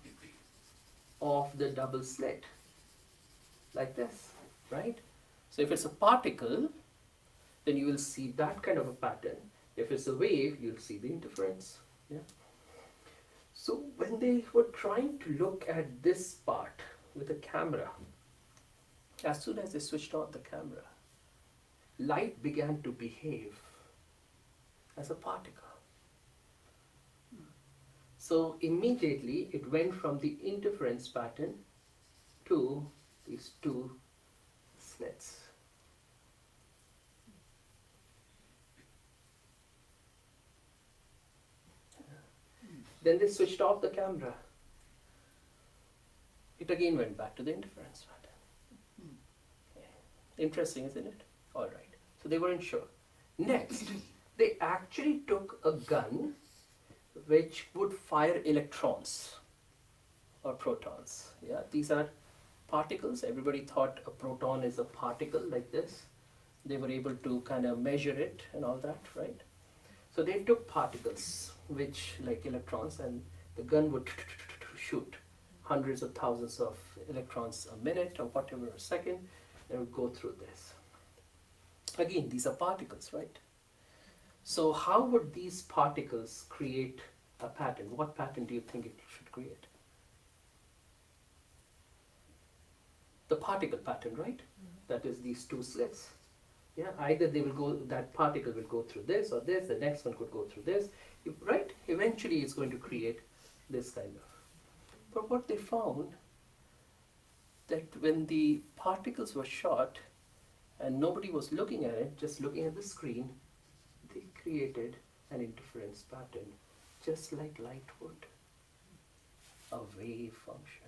of the double slit. Like this, right? So if it's a particle, then you will see that kind of a pattern. If it's a wave, you'll see the interference. Yeah. So when they were trying to look at this part with a camera, as soon as they switched on the camera, light began to behave as a particle. So immediately it went from the interference pattern to these 2 slits. Then they switched off the camera. It again went back to the interference pattern. Interesting, isn't it? All right. So they weren't sure. Next, they actually took a gun which would fire electrons or protons. Yeah, these are particles. Everybody thought a proton is a particle like this. They were able to kind of measure it and all that, right? So they took particles, which like electrons, and the gun would shoot hundreds of thousands of electrons a minute or whatever a second, and it would go through this. Again, these are particles, right? So how would these particles create a pattern? What pattern do you think it should create? The particle pattern, right? That is these 2 slits. Yeah, either they will go, that particle will go through this or this, the next one could go through this, right? Eventually it's going to create this kind of. But what they found, that when the particles were shot and nobody was looking at it, just looking at the screen, they created an interference pattern, just like light would. A wave function.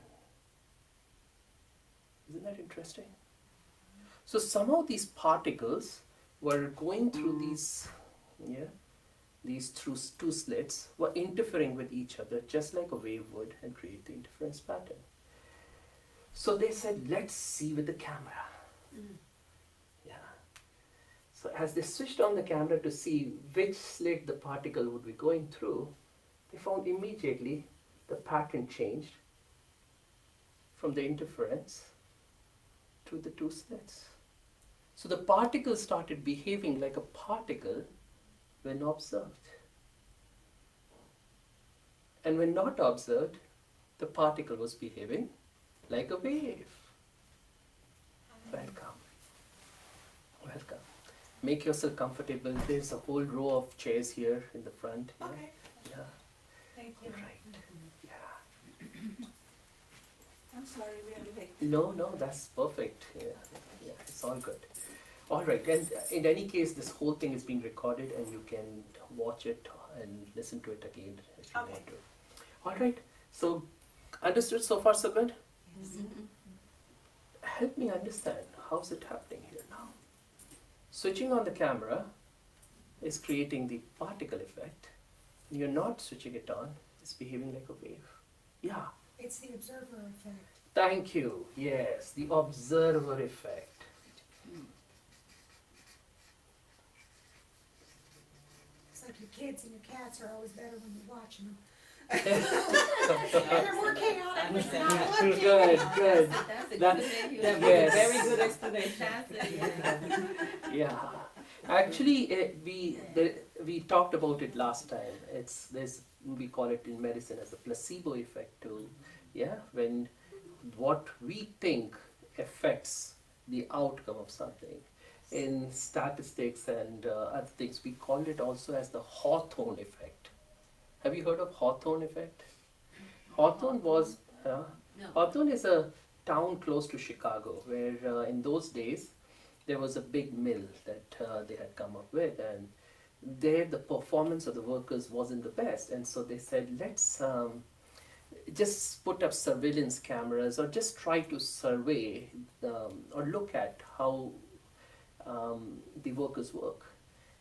Isn't that interesting? So somehow these particles were going through these through two slits, were interfering with each other just like a wave would and create the interference pattern. So they said, let's see with the camera. Yeah. So as they switched on the camera to see which slit the particle would be going through, they found immediately the pattern changed from the interference to the two slits. So the particle started behaving like a particle when observed. And when not observed, the particle was behaving like a wave. Welcome. Welcome. Make yourself comfortable. There's a whole row of chairs here in the front. Yeah. Okay, Yeah. thank you. Right. Yeah. I'm sorry, we had to make. No, that's perfect. Yeah, yeah, it's all good. All right, and in any case, this whole thing is being recorded, and you can watch it and listen to it again if you Okay. want to. All right. So, understood so far, so good. Help me understand how's it happening here now. Switching on the camera is creating the particle effect. You're not switching it on; it's behaving like a wave. Yeah. It's the observer effect. Thank you. Yes, the observer effect. It's like your kids and your cats are always better when you're watching them. They're more chaotic when you're not looking. Good, good. That's a That- good thing. that- yes. Very good explanation. That's it, yeah. Yeah. Actually, we talked about it last time. We call it in medicine as a placebo effect too. Yeah, when what we think affects the outcome of something. In statistics and other things, we call it also as the Hawthorne effect. Have you heard of Hawthorne effect? Hawthorne was No. Hawthorne is a town close to Chicago where in those days there was a big mill that they had come up with, and there the performance of the workers wasn't the best, and so they said, let's just put up surveillance cameras or just try to survey or look at how the workers work,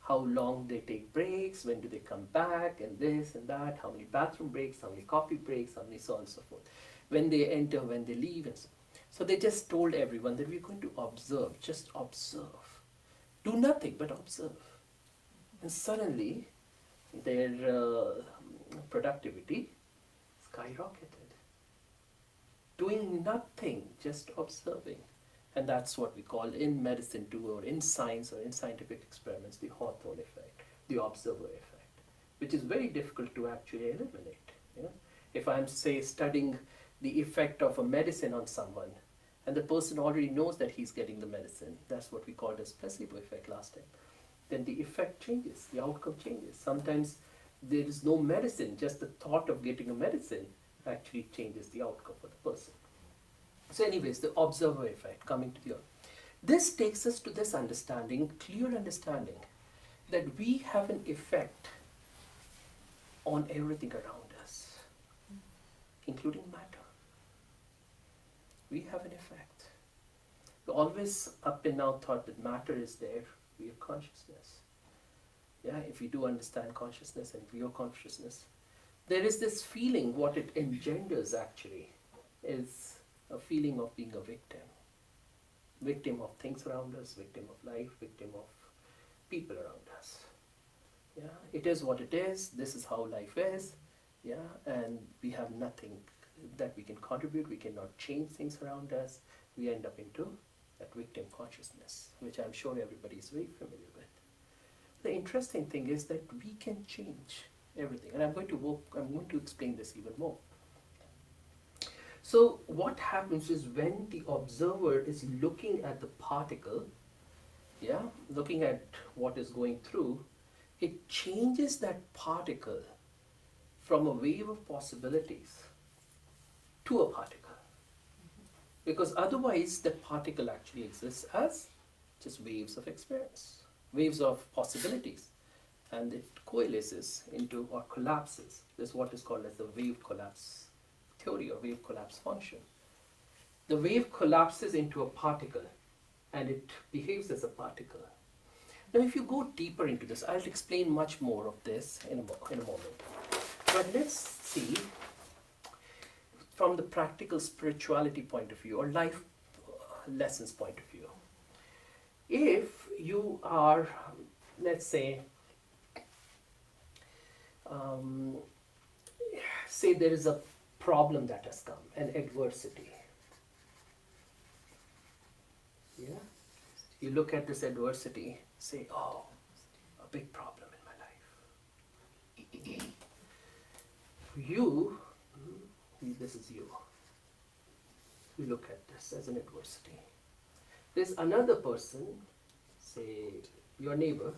how long they take breaks, when do they come back, and this and that, how many bathroom breaks, how many coffee breaks, how many so on and so forth, when they enter, when they leave, and so. So they just told everyone that we're going to observe, just observe, do nothing but observe, and suddenly their productivity skyrocketed. Doing nothing, just observing. And that's what we call in medicine too, or in science or in scientific experiments, the Hawthorne effect, the observer effect, which is very difficult to actually eliminate. You know? If I'm, say, studying the effect of a medicine on someone, and the person already knows that he's getting the medicine, that's what we called as placebo effect last time, then the effect changes, the outcome changes. Sometimes there is no medicine, just the thought of getting a medicine actually changes the outcome for the person. So anyways, the observer effect coming to here. This takes us to this understanding, clear understanding, that we have an effect on everything around us, including matter. We have an effect. We always up and now thought that matter is there, we are consciousness. Yeah, if we do understand consciousness and we are consciousness, there is this feeling, what it engenders actually is a feeling of being a victim. Victim of things around us, victim of life, victim of people around us. Yeah, it is what it is, this is how life is, yeah, and we have nothing that we can contribute, we cannot change things around us, we end up into that victim consciousness, which I'm sure everybody is very familiar with. The interesting thing is that we can change everything, and I'm going to explain this even more. So what happens is when the observer is looking at the particle, yeah, looking at what is going through, it changes that particle from a wave of possibilities to a particle. Because otherwise that particle actually exists as just waves of experience, waves of possibilities. and it coalesces into or collapses. This is what is called as the wave collapse theory or wave collapse function. The wave collapses into a particle and it behaves as a particle. Now, if you go deeper into this, I'll explain much more of this in a moment. But let's see from the practical spirituality point of view or life lessons point of view. If you are, let's say, say there is a problem that has come, an adversity. Yeah? You look at this adversity, say, oh, a big problem in my life. You, this is you. You look at this as an adversity. There's another person, say your neighbor,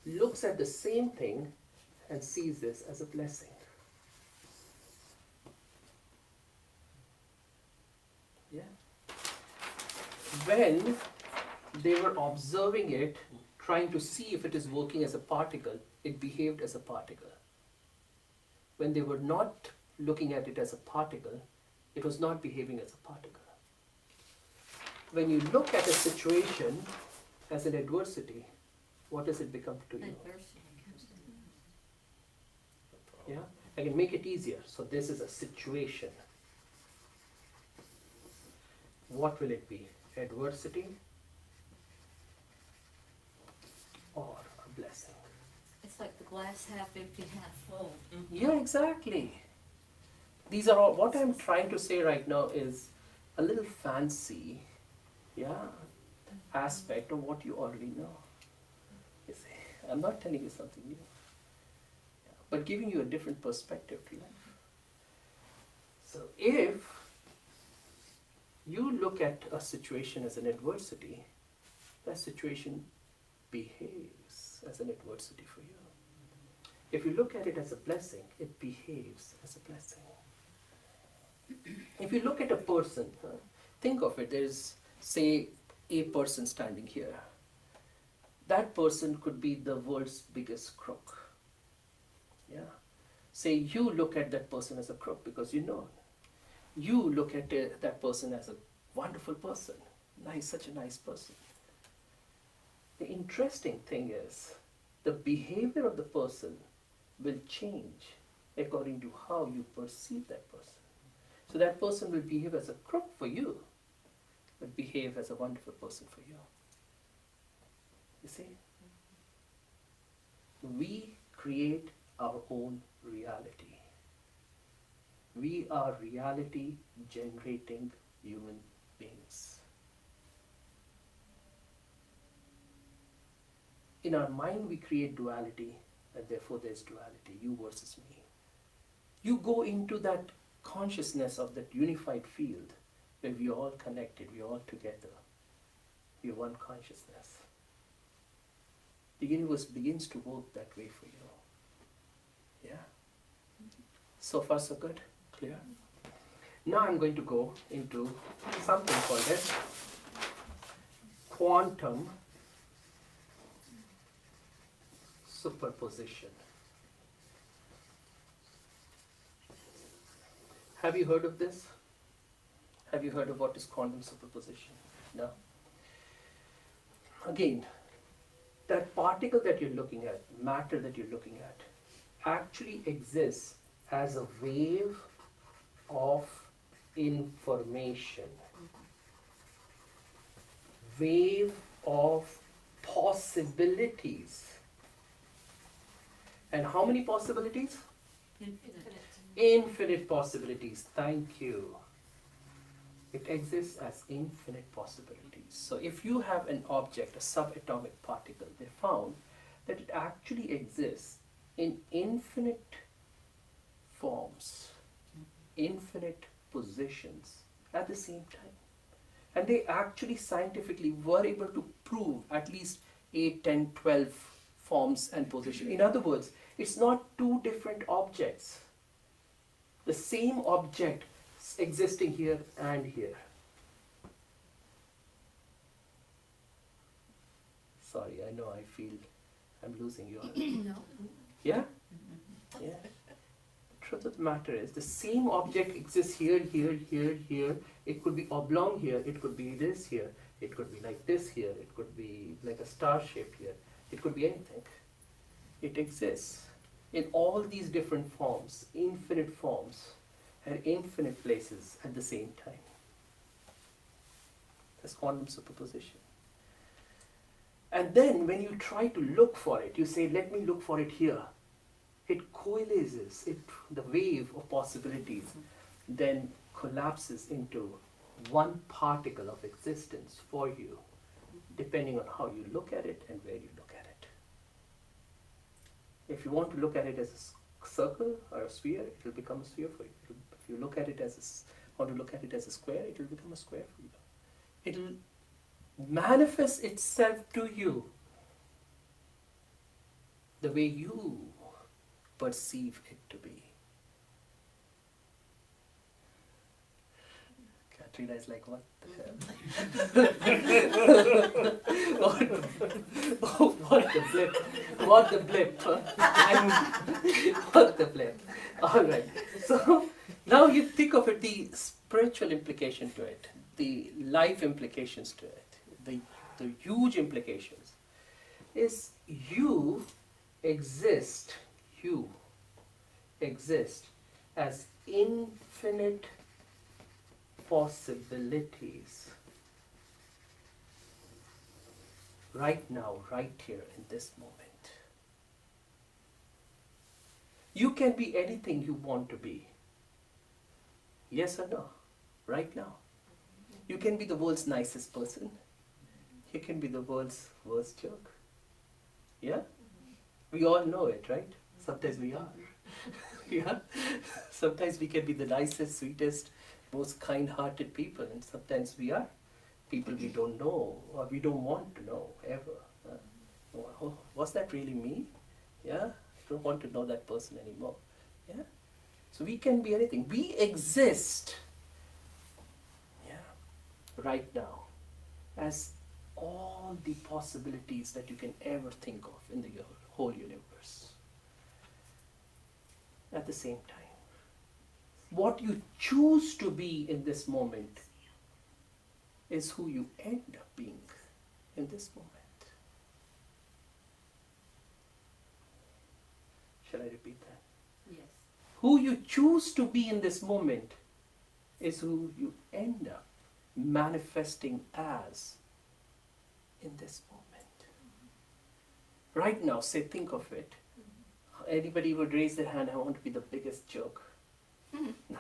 looks at the same thing and sees this as a blessing. Yeah. When they were observing it, trying to see if it is working as a particle, it behaved as a particle. When they were not looking at it as a particle, it was not behaving as a particle. When you look at a situation as an adversity, what does it become to you? Adversity. Yeah, I can make it easier. So this is a situation. What will it be? Adversity or a blessing? It's like the glass half empty, half full. Yeah, exactly. These are all, what I'm trying to say right now is a little fancy, yeah, aspect of what you already know. You see, I'm not telling you something new, yeah, but giving you a different perspective to life. So if you look at a situation as an adversity, that situation behaves as an adversity for you. If you look at it as a blessing, it behaves as a blessing. If you look at a person, think of it, there's, say, a person standing here. That person could be the world's biggest crook. Yeah. Say you look at that person as a crook because you know. You look at that person as a wonderful person, nice, such a nice person. The interesting thing is, the behavior of the person will change according to how you perceive that person. So that person will behave as a crook for you, but behave as a wonderful person for you. You see? We create our own reality. We are reality generating human beings. In our mind, we create duality, and therefore there's duality, you versus me. You go into that consciousness of that unified field where we are all connected, we are all together, we are one consciousness. The universe begins to work that way for you. Yeah? So far so good? Clear? Now I'm going to go into something called as quantum superposition. Have you heard of this? Have you heard of what is quantum superposition? No? Again, that particle that you're looking at, matter that you're looking at, actually exists as a wave of information. Wave of possibilities. And how many possibilities? Infinite. Infinite possibilities. Thank you. It exists as infinite possibilities. So if you have an object, a subatomic particle, they found that it actually exists in infinite forms, infinite positions at the same time. And they actually scientifically were able to prove at least 8, 10, 12 forms and positions. In other words, it's not two different objects. The same object existing here and here. sorry, I know I feel I'm losing you. No. Yeah? Yeah. Truth of the matter is, the same object exists here, here, here, here. It could be oblong here, it could be this here, it could be like this here, it could be like a star shape here, it could be anything. It exists in all these different forms, infinite forms, and infinite places at the same time. That's quantum superposition. And then when you try to look for it, you say, let me look for it here. It coalesces, the wave of possibilities then collapses into one particle of existence for you, depending on how you look at it and where you look at it. If you want to look at it as a circle or a sphere, it will become a sphere for you. If you look at it as want to look at it as a square, it will become a square for you. It will manifest itself to you the way you perceive it to be. Katrina is like, what the hell? What the blip? What the blip? What the blip? Alright, so now you think of it, the spiritual implication to it, the life implications to it, the huge implications is you exist as infinite possibilities right now, right here in this moment. You can be anything you want to be. Yes or no? Right now. You can be the world's nicest person. You can be the world's worst jerk. Yeah? We all know it, right? Sometimes we are. Yeah? Sometimes we can be the nicest, sweetest, most kind-hearted people, and sometimes we are people we don't know or we don't want to know ever. Oh, was that really me? Yeah? I don't want to know that person anymore. Yeah? So we can be anything. We exist, right now, as all the possibilities that you can ever think of in the whole universe at the same time. What you choose to be in this moment is who you end up being in this moment. Shall I repeat that? Yes. Who you choose to be in this moment is who you end up manifesting as in this moment. Right now, say, think of it. Anybody would raise their hand, I want to be the biggest jerk. No.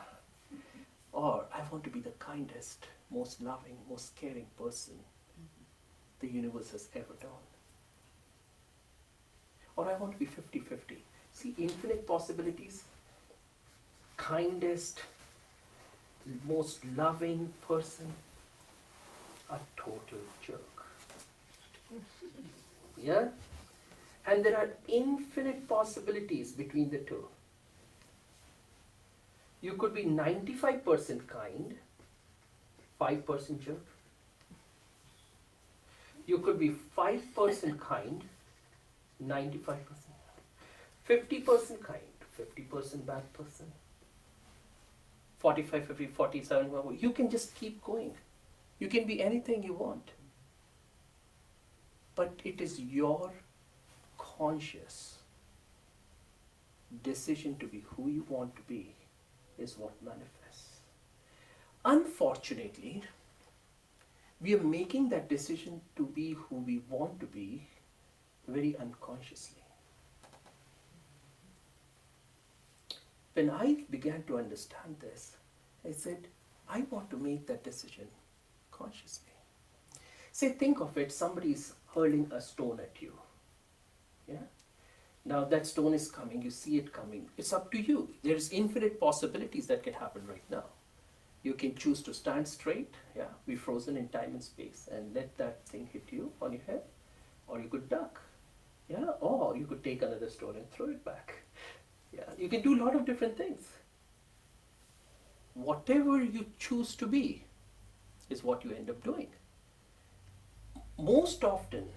Or I want to be the kindest, most loving, most caring person the universe has ever known. Or I want to be 50-50. See, infinite possibilities, kindest, most loving person, a total jerk. Yeah? And there are infinite possibilities between the two. You could be 95% kind, 5% jerk. You could be 5% kind, 95%. 50% kind, 50% bad person. 45, 50, 47, you can just keep going. You can be anything you want. But it is your conscious decision to be who you want to be is what manifests. Unfortunately, we are making that decision to be who we want to be very unconsciously. When I began to understand this, I said, I want to make that decision consciously. Say, think of it, somebody is hurling a stone at you. Yeah? Now that stone is coming, you see it coming. It's up to you. There's infinite possibilities that can happen right now. You can choose to stand straight, be frozen in time and space and let that thing hit you on your head. Or you could duck. Or you could take another stone and throw it back. You can do a lot of different things. Whatever you choose to be is what you end up doing. Most often,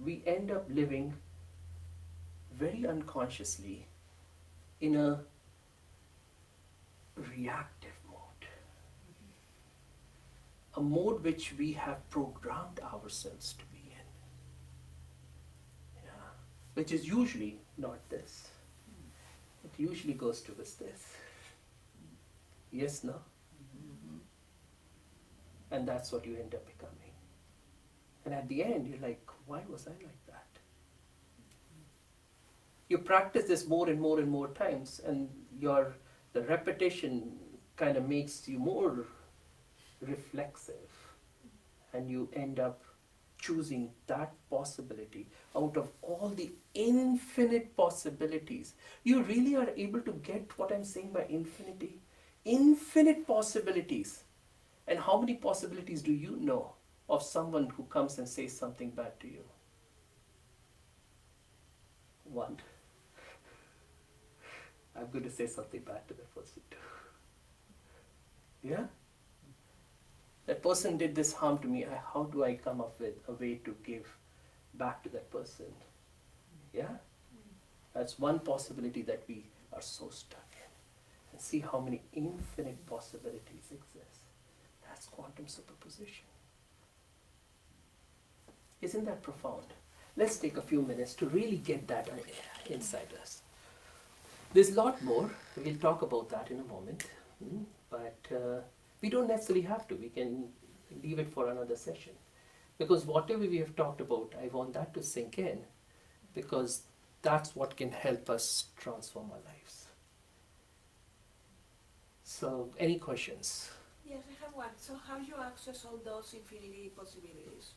we end up living very unconsciously in a reactive mode. A mode which we have programmed ourselves to be in. Yeah. Which is usually not this. It usually goes towards this. Yes, no? And that's what you end up becoming. And at the end, you're like, why was I like that? You practice this more and more and more times, and the repetition kind of makes you more reflexive, and you end up choosing that possibility out of all the infinite possibilities. You really are able to get what I'm saying by infinity? Infinite possibilities. And how many possibilities do you know of someone who comes and says something bad to you? One. I'm going to say something bad to that person too. Yeah? That person did this harm to me. How do I come up with a way to give back to that person? Yeah? That's one possibility that we are so stuck in. And see how many infinite possibilities exist. That's quantum superposition. Isn't that profound? Let's take a few minutes to really get that inside us. There's a lot more. We'll talk about that in a moment. But we don't necessarily have to. We can leave it for another session. Because whatever we have talked about, I want that to sink in. Because that's what can help us transform our lives. So, any questions? Yes, I have one. So how do you access all those infinity possibilities?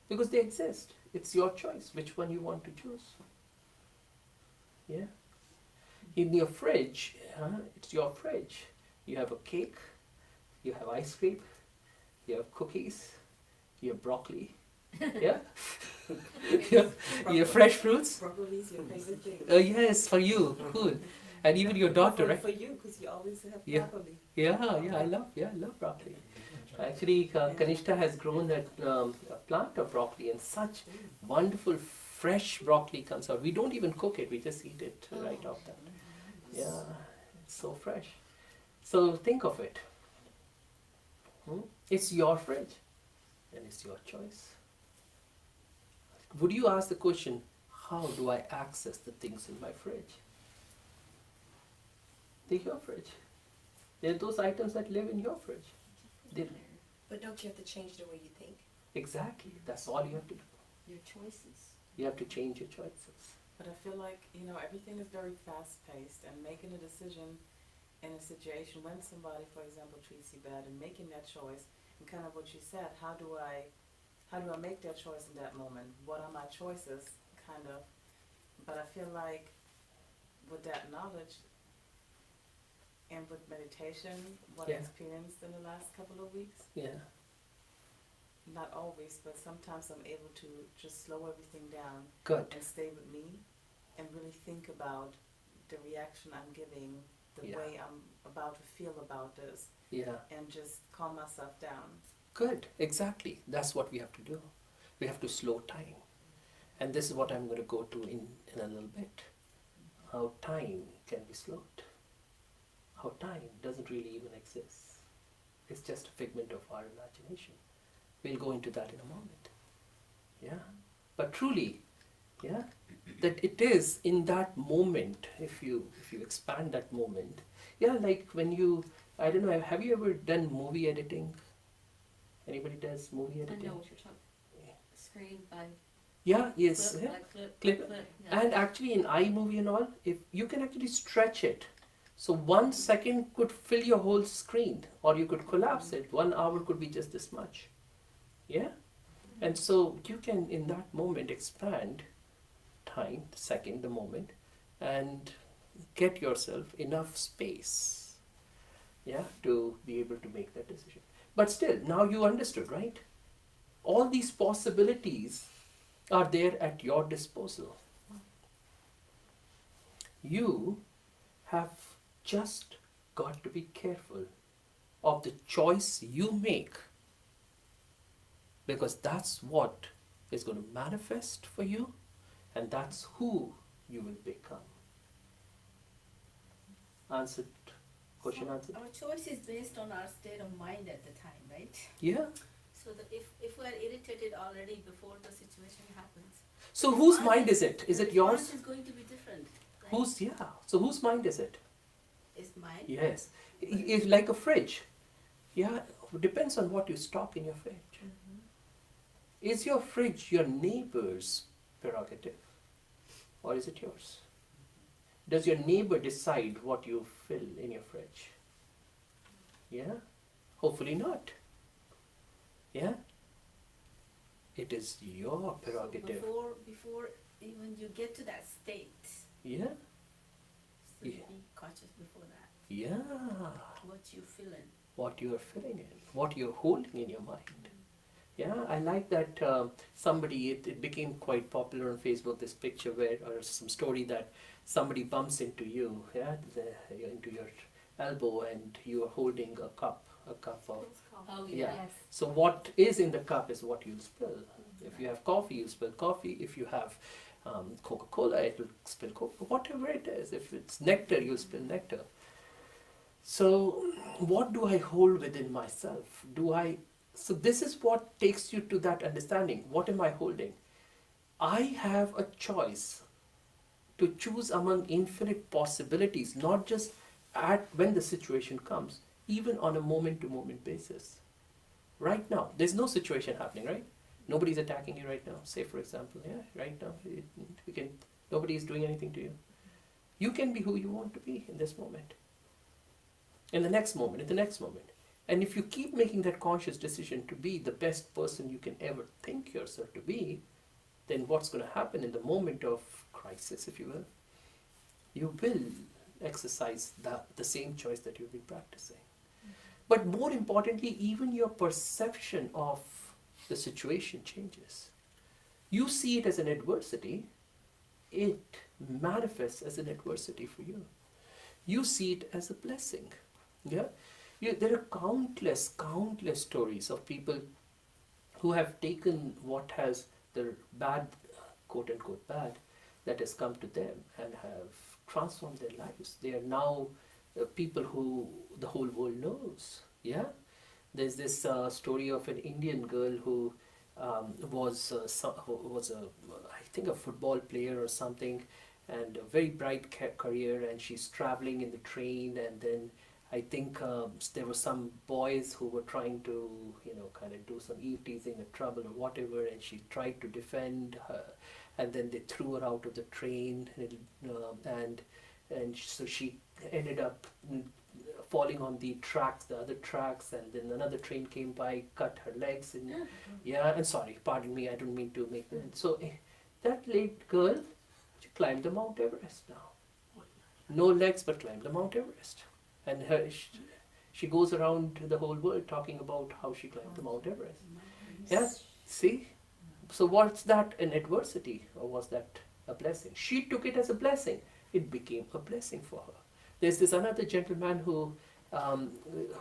Because they exist. It's your choice which one you want to choose. Yeah? In your fridge, it's your fridge. You have a cake, you have ice cream, you have cookies, you have broccoli. Yeah? you have fresh fruits. Broccoli is your favorite thing. Yes, for you. Cool. And even your daughter, right? For you, because you always have Yeah. broccoli. Yeah, I love broccoli. Actually, Kanishta has grown a plant of broccoli, and such wonderful fresh broccoli comes out. We don't even cook it; we just eat it right off that. Yeah, it's so fresh. So think of it. It's your fridge, and it's your choice. Would you ask the question, how do I access the things in my fridge? They're your fridge. They're those items that live in your fridge. But don't you have to change the way you think? Exactly. That's all you have to do. Your choices. You have to change your choices. But I feel like, everything is very fast-paced, and making a decision in a situation when somebody, for example, treats you bad, and making that choice, and kind of what you said, how do I make that choice in that moment? What are my choices, kind of? But I feel like with that knowledge and with meditation, what I Yeah. experienced in the last couple of weeks, Yeah. not always, but sometimes I'm able to just slow everything down Good. and stay with me and really think about the reaction I'm giving, the Yeah. way I'm about to feel about this, Yeah. and just calm myself down. Good. Exactly. That's what we have to do. We have to slow time. And this is what I'm going to go to in a little bit. How time can be slowed. How time doesn't really even exist. It's just a figment of our imagination. We'll go into that in a moment. Yeah. But truly, yeah, that it is in that moment, if you expand that moment. Yeah, like when you, I don't know, have you ever done movie editing? Anybody does movie I editing? know what you're talking. Screen by Yeah, yes. clip Yeah. by clip Clip. by clip. Yeah. And actually in iMovie and all, if you can actually stretch it. So 1 second could fill your whole screen, or you could collapse it. 1 hour could be just this much. Yeah? And so you can in that moment expand time, the second, the moment, and get yourself enough space, yeah, to be able to make that decision. But still, now you understood, right? All these possibilities are there at your disposal. You have just got to be careful of the choice you make, because that's what is going to manifest for you, and that's who you will become. Answered? Question answered? Our choice is based on our state of mind at the time, right? Yeah. So that if we are irritated already before the situation happens, So whose response mind is it? Is the it yours? response is going to be different. Right? Whose, yeah. So whose mind is it? Is mine? Yes. It's like a fridge. Yeah, it depends on what you stock in your fridge. Is your fridge your neighbor's prerogative? Or is it yours? Does your neighbor decide what you fill in your fridge? Yeah? Hopefully not. Yeah? It is your prerogative. Before even you get to that state, Yeah? so Yeah. be cautious before that. Yeah. What you feel in. What you are filling in, what you're holding in your mind. Yeah, I like that somebody, it became quite popular on Facebook, this picture where, or some story that somebody bumps into you, yeah, into your elbow, and you are holding a cup of, Oh, yeah. yes. So what is in the cup is what you'll spill. If you have coffee, you spill coffee. If you have Coca-Cola, it will spill Coca. Whatever it is. If it's nectar, you'll spill nectar. So what do I hold within myself? So this is what takes you to that understanding. What am I holding? I have a choice to choose among infinite possibilities, not just when the situation comes, even on a moment-to-moment basis. Right now, there's no situation happening, right? Nobody's attacking you right now. Say, for example, yeah, right now, nobody is doing anything to you. You can be who you want to be in this moment. In the next moment, in the next moment. And if you keep making that conscious decision to be the best person you can ever think yourself to be, then what's going to happen in the moment of crisis, if you will? You will exercise the same choice that you've been practicing. But more importantly, even your perception of the situation changes. You see it as an adversity, it manifests as an adversity for you. You see it as a blessing. Yeah? There are countless stories of people who have taken what has the bad, quote unquote bad, that has come to them and have transformed their lives. They are now people who the whole world knows. Yeah? There's this story of an Indian girl who was I think a football player or something, and a very bright career, and she's traveling in the train, and then I think there were some boys who were trying to, kind of do some eve-teasing or trouble or whatever, and she tried to defend her, and then they threw her out of the train, and so she ended up falling on the other tracks, and then another train came by, cut her legs, and and sorry, pardon me, I don't mean to make that. So that late girl, she climbed the Mount Everest now. No legs, but climbed the Mount Everest. And she goes around the whole world talking about how she climbed the Mount Everest. Yeah, see? So was that an adversity, or was that a blessing? She took it as a blessing. It became a blessing for her. There's this another gentleman who,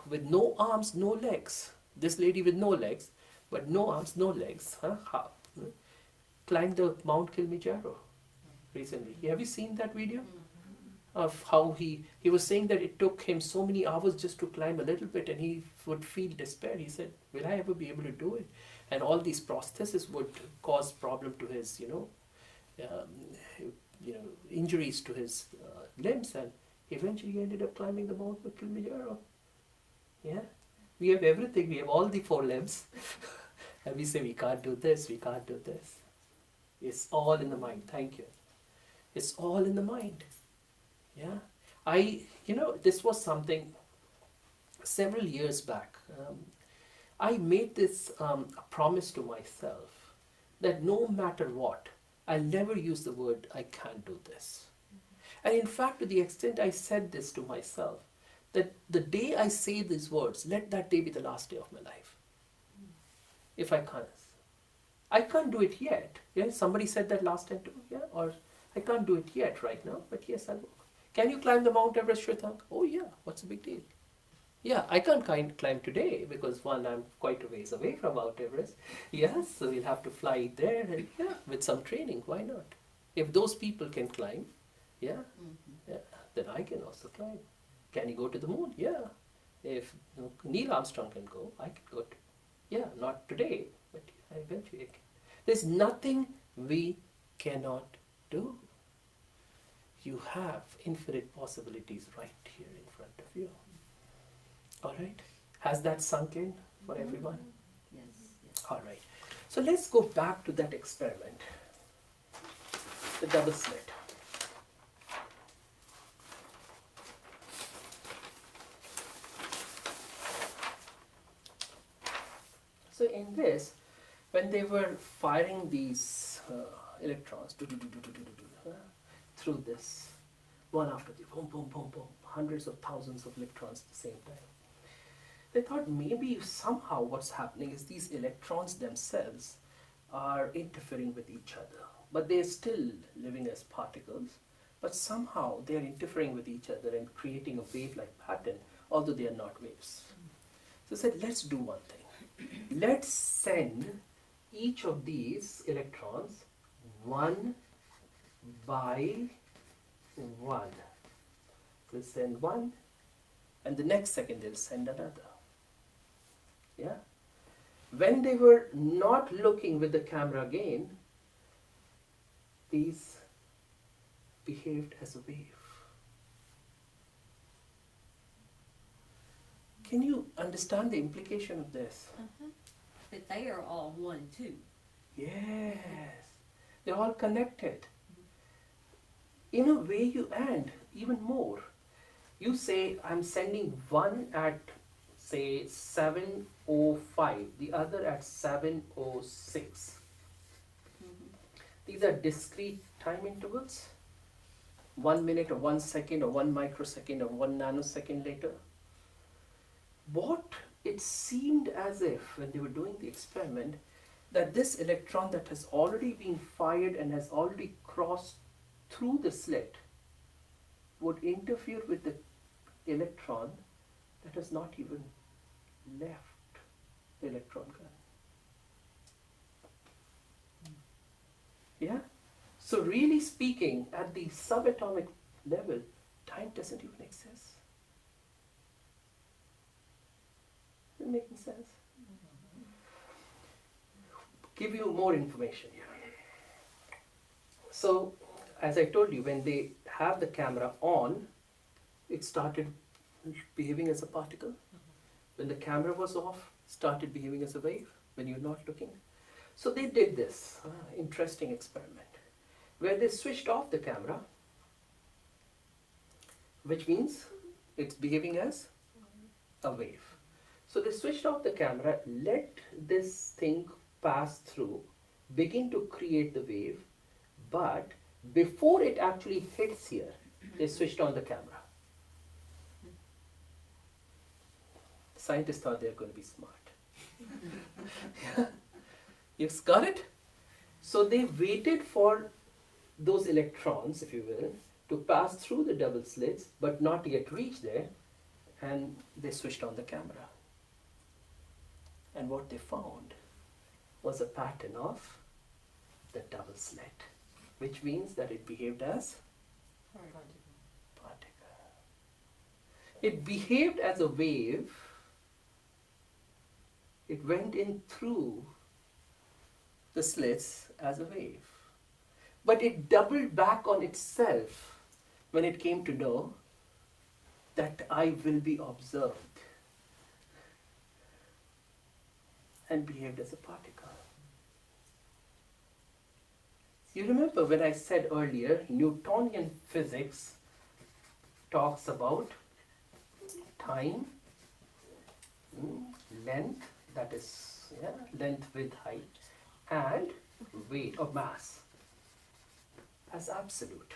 with no arms, no legs. This lady with no legs, but no arms, no legs. Climbed the Mount Kilimanjaro recently. Have you seen that video? Of how he was saying that it took him so many hours just to climb a little bit, and he would feel despair. He said, will I ever be able to do it? And all these prostheses would cause problem to his, injuries to his limbs, and eventually he ended up climbing the Mount Kilimanjaro. Yeah, we have everything. We have all the 4 limbs, and we say we can't do this, we can't do this. It's all in the mind. Thank you. It's all in the mind. Yeah, this was something several years back. I made this a promise to myself that no matter what, I'll never use the word I can't do this. And in fact, to the extent I said this to myself, that the day I say these words, let that day be the last day of my life. If I can't. I can't do it yet. Yeah, somebody said that last time too. Yeah, or I can't do it yet right now, but yes, I will. Can you climb the Mount Everest, Shwetank? Oh yeah, what's the big deal? Yeah, I can't climb today because one, I'm quite a ways away from Mount Everest. Yes, so we'll have to fly there and yeah, with some training, why not? If those people can climb, yeah, yeah, then I can also climb. Can you go to the moon? Yeah. If Neil Armstrong can go, I can go to. Yeah, not today, but eventually I can. There's nothing we cannot do. You have infinite possibilities right here in front of you. All right? Has that sunk in for everyone? Yes, yes. All right. So let's go back to that experiment. The double slit. So in this, when they were firing these electrons through this, one after the boom, boom, boom, boom, hundreds of thousands of electrons at the same time, they thought maybe somehow what's happening is these electrons themselves are interfering with each other, but they're still living as particles, but somehow they're interfering with each other and creating a wave-like pattern, although they are not waves. So I said, let's do one thing. Let's send each of these electrons one by one. They'll send one, and the next second they'll send another. Yeah? When they were not looking with the camera again, these behaved as a wave. Can you understand the implication of this? But they are all one too. Yes, they're all connected. In a way, you add even more. You say, I'm sending one at, say, 7:05, the other at 7:06. These are discrete time intervals. 1 minute or 1 second or 1 microsecond or 1 nanosecond later. What it seemed as if, when they were doing the experiment, that this electron that has already been fired and has already crossed through the slit would interfere with the electron that has not even left the electron gun. Yeah? So really speaking, at the subatomic level, time doesn't even exist. Is it making sense? Give you more information here. So, as I told you, when they have the camera on, it started behaving as a particle. When the camera was off, started behaving as a wave when you're not looking. So they did this interesting experiment where they switched off the camera, which means it's behaving as a wave. So they switched off the camera, let this thing pass through, begin to create the wave, but before it actually hits here, they switched on the camera. Scientists thought they were going to be smart. Yeah. You've got it? So they waited for those electrons, if you will, to pass through the double slits, but not yet reach there, and they switched on the camera. And what they found was a pattern of the double slit, which means that it behaved as particle. It behaved as a wave. It went in through the slits as a wave. But it doubled back on itself when it came to know that I will be observed, and behaved as a particle. You remember when I said earlier, Newtonian physics talks about time, length, that is length, width, height, and weight or mass as absolute.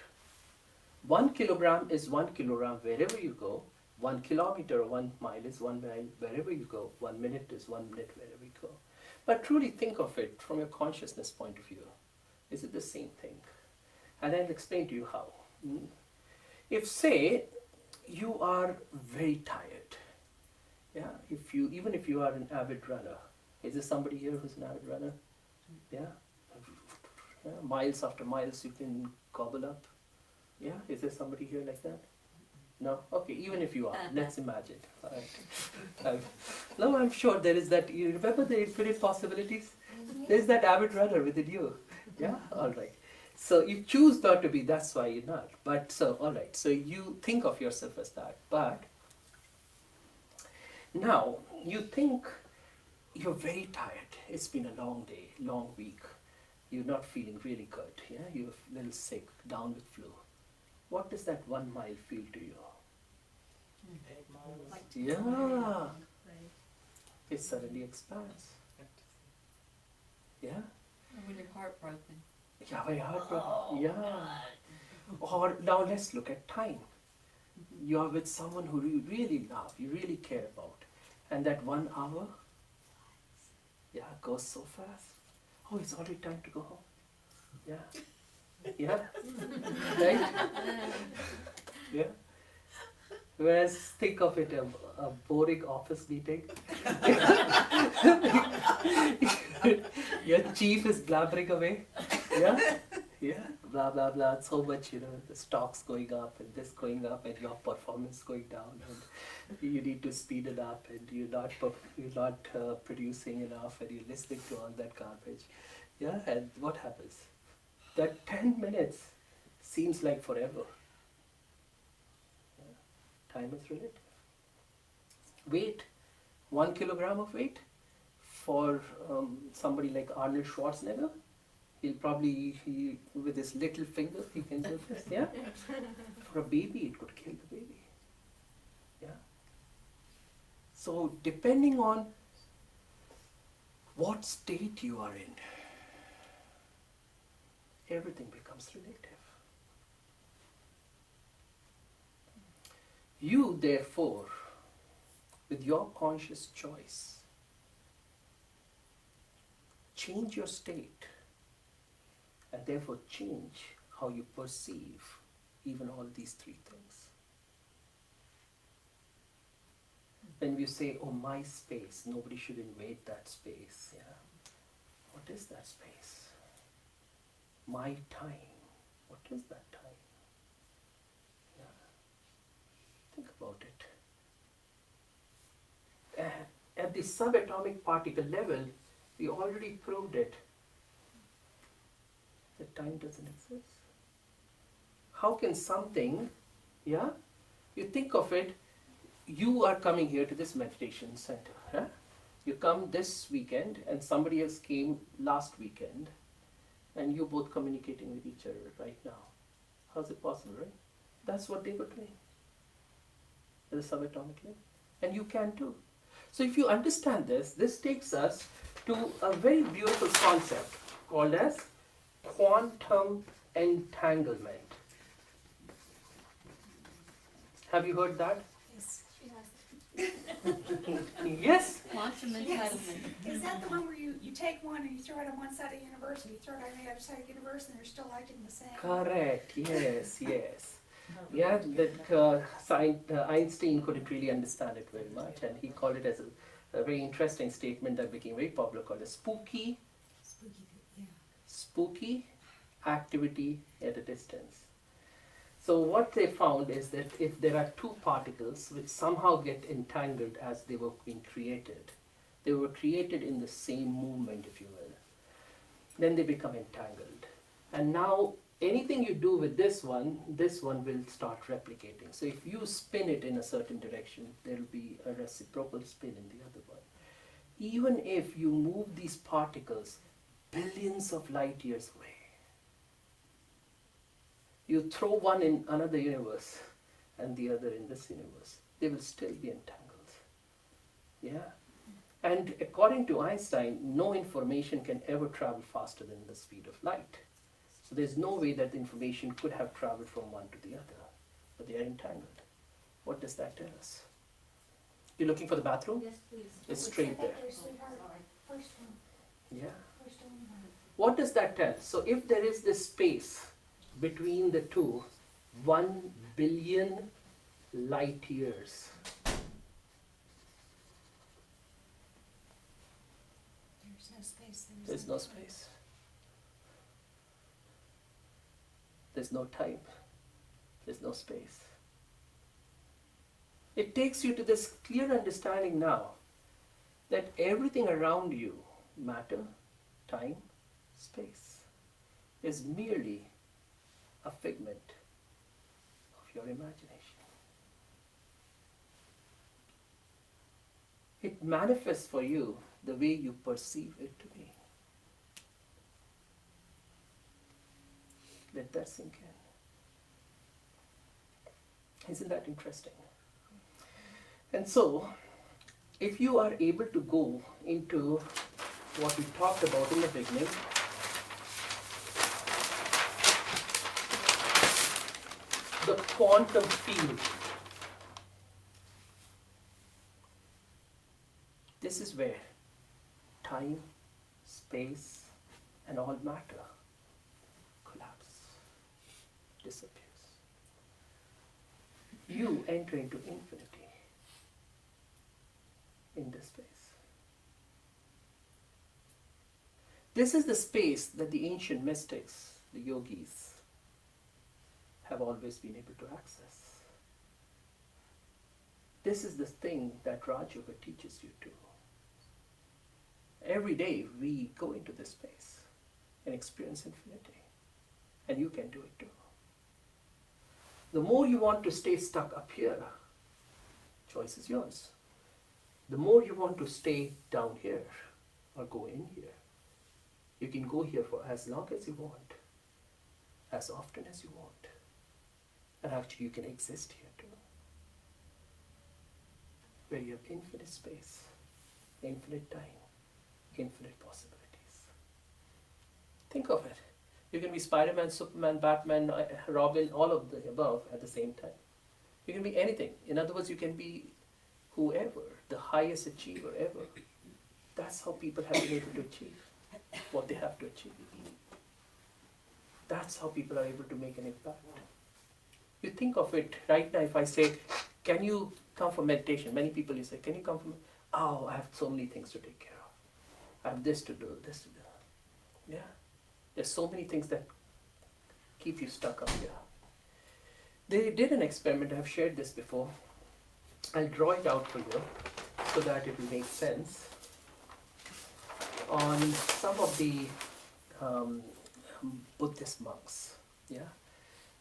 1 kilogram is 1 kilogram wherever you go. 1 kilometer or 1 mile is 1 mile wherever you go. 1 minute is 1 minute wherever you go. But truly think of it from your consciousness point of view. Is it the same thing? And I'll explain to you how. If, say, you are very tired Yeah, even if you are an avid runner, is there somebody here who's an avid runner? Yeah, yeah, miles after miles you can gobble up. Yeah, is there somebody here like that? No? Okay, even if you are, let's imagine. Alright. No, I'm sure there is that, you remember the infinite possibilities? There's that avid runner within you. Yeah, alright. So you choose not to be, that's why you're not. But so, alright, so you think of yourself as that. But now you think you're very tired. It's been a long day, long week. You're not feeling really good. Yeah, you're a little sick, down with flu. What does that 1 mile feel to you? 8 miles. Yeah, Right. it suddenly expands. Yeah, When you're heartbroken. yeah, very heartbroken. Yeah. Or now let's look at time. You are with someone who you really love, you really care about, and that 1 hour, yeah, goes so fast. Oh, it's already time to go home. Yeah, yeah, right? Yeah. Whereas think of it, a boring office meeting. Your chief is blabbering away. Yeah, yeah, blah blah blah. So much, the stocks going up and this going up and your performance going down, and you need to speed it up, and you're not producing enough, and you're listening to all that garbage. Yeah, and what happens? That 10 minutes seems like forever. Time is relative. Weight, 1 kilogram of weight for somebody like Arnold Schwarzenegger, he with his little finger he can do this. Yeah. For a baby, it could kill the baby. Yeah. So depending on what state you are in, everything becomes relative. You, therefore, with your conscious choice, change your state and therefore change how you perceive even all these 3 things. When you say, oh, my space, nobody should invade that space. Yeah. What is that space? My time. What is that time? Think about it. At the subatomic particle level, we already proved it. That time doesn't exist. How can something, yeah? You think of it, you are coming here to this meditation center. Huh? You come this weekend and somebody else came last weekend and you're both communicating with each other right now. How's it possible, right? That's what they were doing. At the subatomic level. And you can too. So if you understand this, this takes us to a very beautiful concept called as quantum entanglement. Have you heard that? Yes. Yes? Quantum Yes. entanglement. Is that the one where you take one and you throw it on one side of the universe and you throw it on the other side of the universe and they're still acting the same? Correct. Yes, yes. Yeah, that Einstein couldn't really understand it very much, and he called it as a very interesting statement that became very popular, called a spooky activity at a distance. So what they found is that if there are 2 particles which somehow get entangled as they were being created, they were created in the same movement, if you will, then they become entangled. And now anything you do with this one will start replicating. So if you spin it in a certain direction, there will be a reciprocal spin in the other one. Even if you move these particles billions of light years away, you throw one in another universe and the other in this universe, they will still be entangled. Yeah? And according to Einstein, no information can ever travel faster than the speed of light. So there's no way that the information could have traveled from one to the other, but they are entangled. What does that tell us? You're looking for the bathroom? Yes, please. It's straight there. First one. Yeah. First one. What does that tell? So if there is this space between the two, 1 billion light years. There's no space. There's no time. There's no space. It takes you to this clear understanding now that everything around you, matter, time, space, is merely a figment of your imagination. It manifests for you the way you perceive it to be. Let that sink in. Isn't that interesting? And so, if you are able to go into what we talked about in the beginning, the quantum field. This is where time, space, and all matter collapse, disappears. You enter into infinity in this space. This is the space that the ancient mystics, the yogis, have always been able to access. This is the thing that Raj Yoga teaches you to. Every day we go into this space and experience infinity. And you can do it too. The more you want to stay stuck up here, choice is yours. The more you want to stay down here or go in here, you can go here for as long as you want, as often as you want. And actually you can exist here too. Where you have infinite space, infinite time, infinite possibilities. Think of it. You can be Spider-Man, Superman, Batman, Robin, all of the above at the same time. You can be anything. In other words, you can be whoever, the highest achiever ever. That's how people have been able to achieve what they have to achieve. That's how people are able to make an impact. You think of it right now, if I say, can you come for meditation? Many people you say, can you come for oh, I have so many things to take care of. I have this to do, this to do. Yeah. There's so many things that keep you stuck up here. They did an experiment, I've shared this before. I'll draw it out for you so that it will make sense. On some of the Buddhist monks, yeah?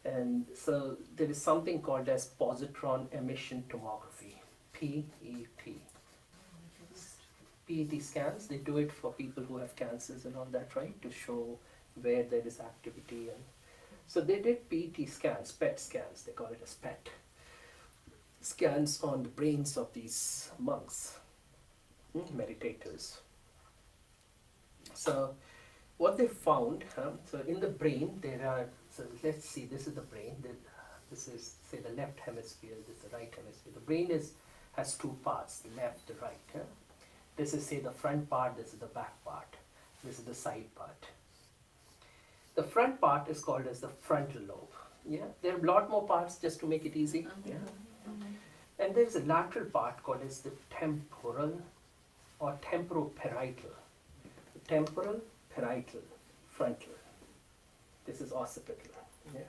And so there is something called as positron emission tomography, PET. PET scans, they do it for people who have cancers and all that, right? To show where there is activity. And so they did PET scans, PET scans, they call it as PET. Scans on the brains of these monks, meditators. So what they found, so in the brain there are, so let's see, this is the brain, this is say the left hemisphere, this is the right hemisphere. The brain has two parts, the left, the right. This is say the front part, this is the back part, this is the side part. The front part is called as the frontal lobe. Yeah, there are a lot more parts just to make it easy. Yeah. And there is a lateral part called as the temporal or temporoparietal. Temporal, parietal, frontal. This is occipital. Yeah.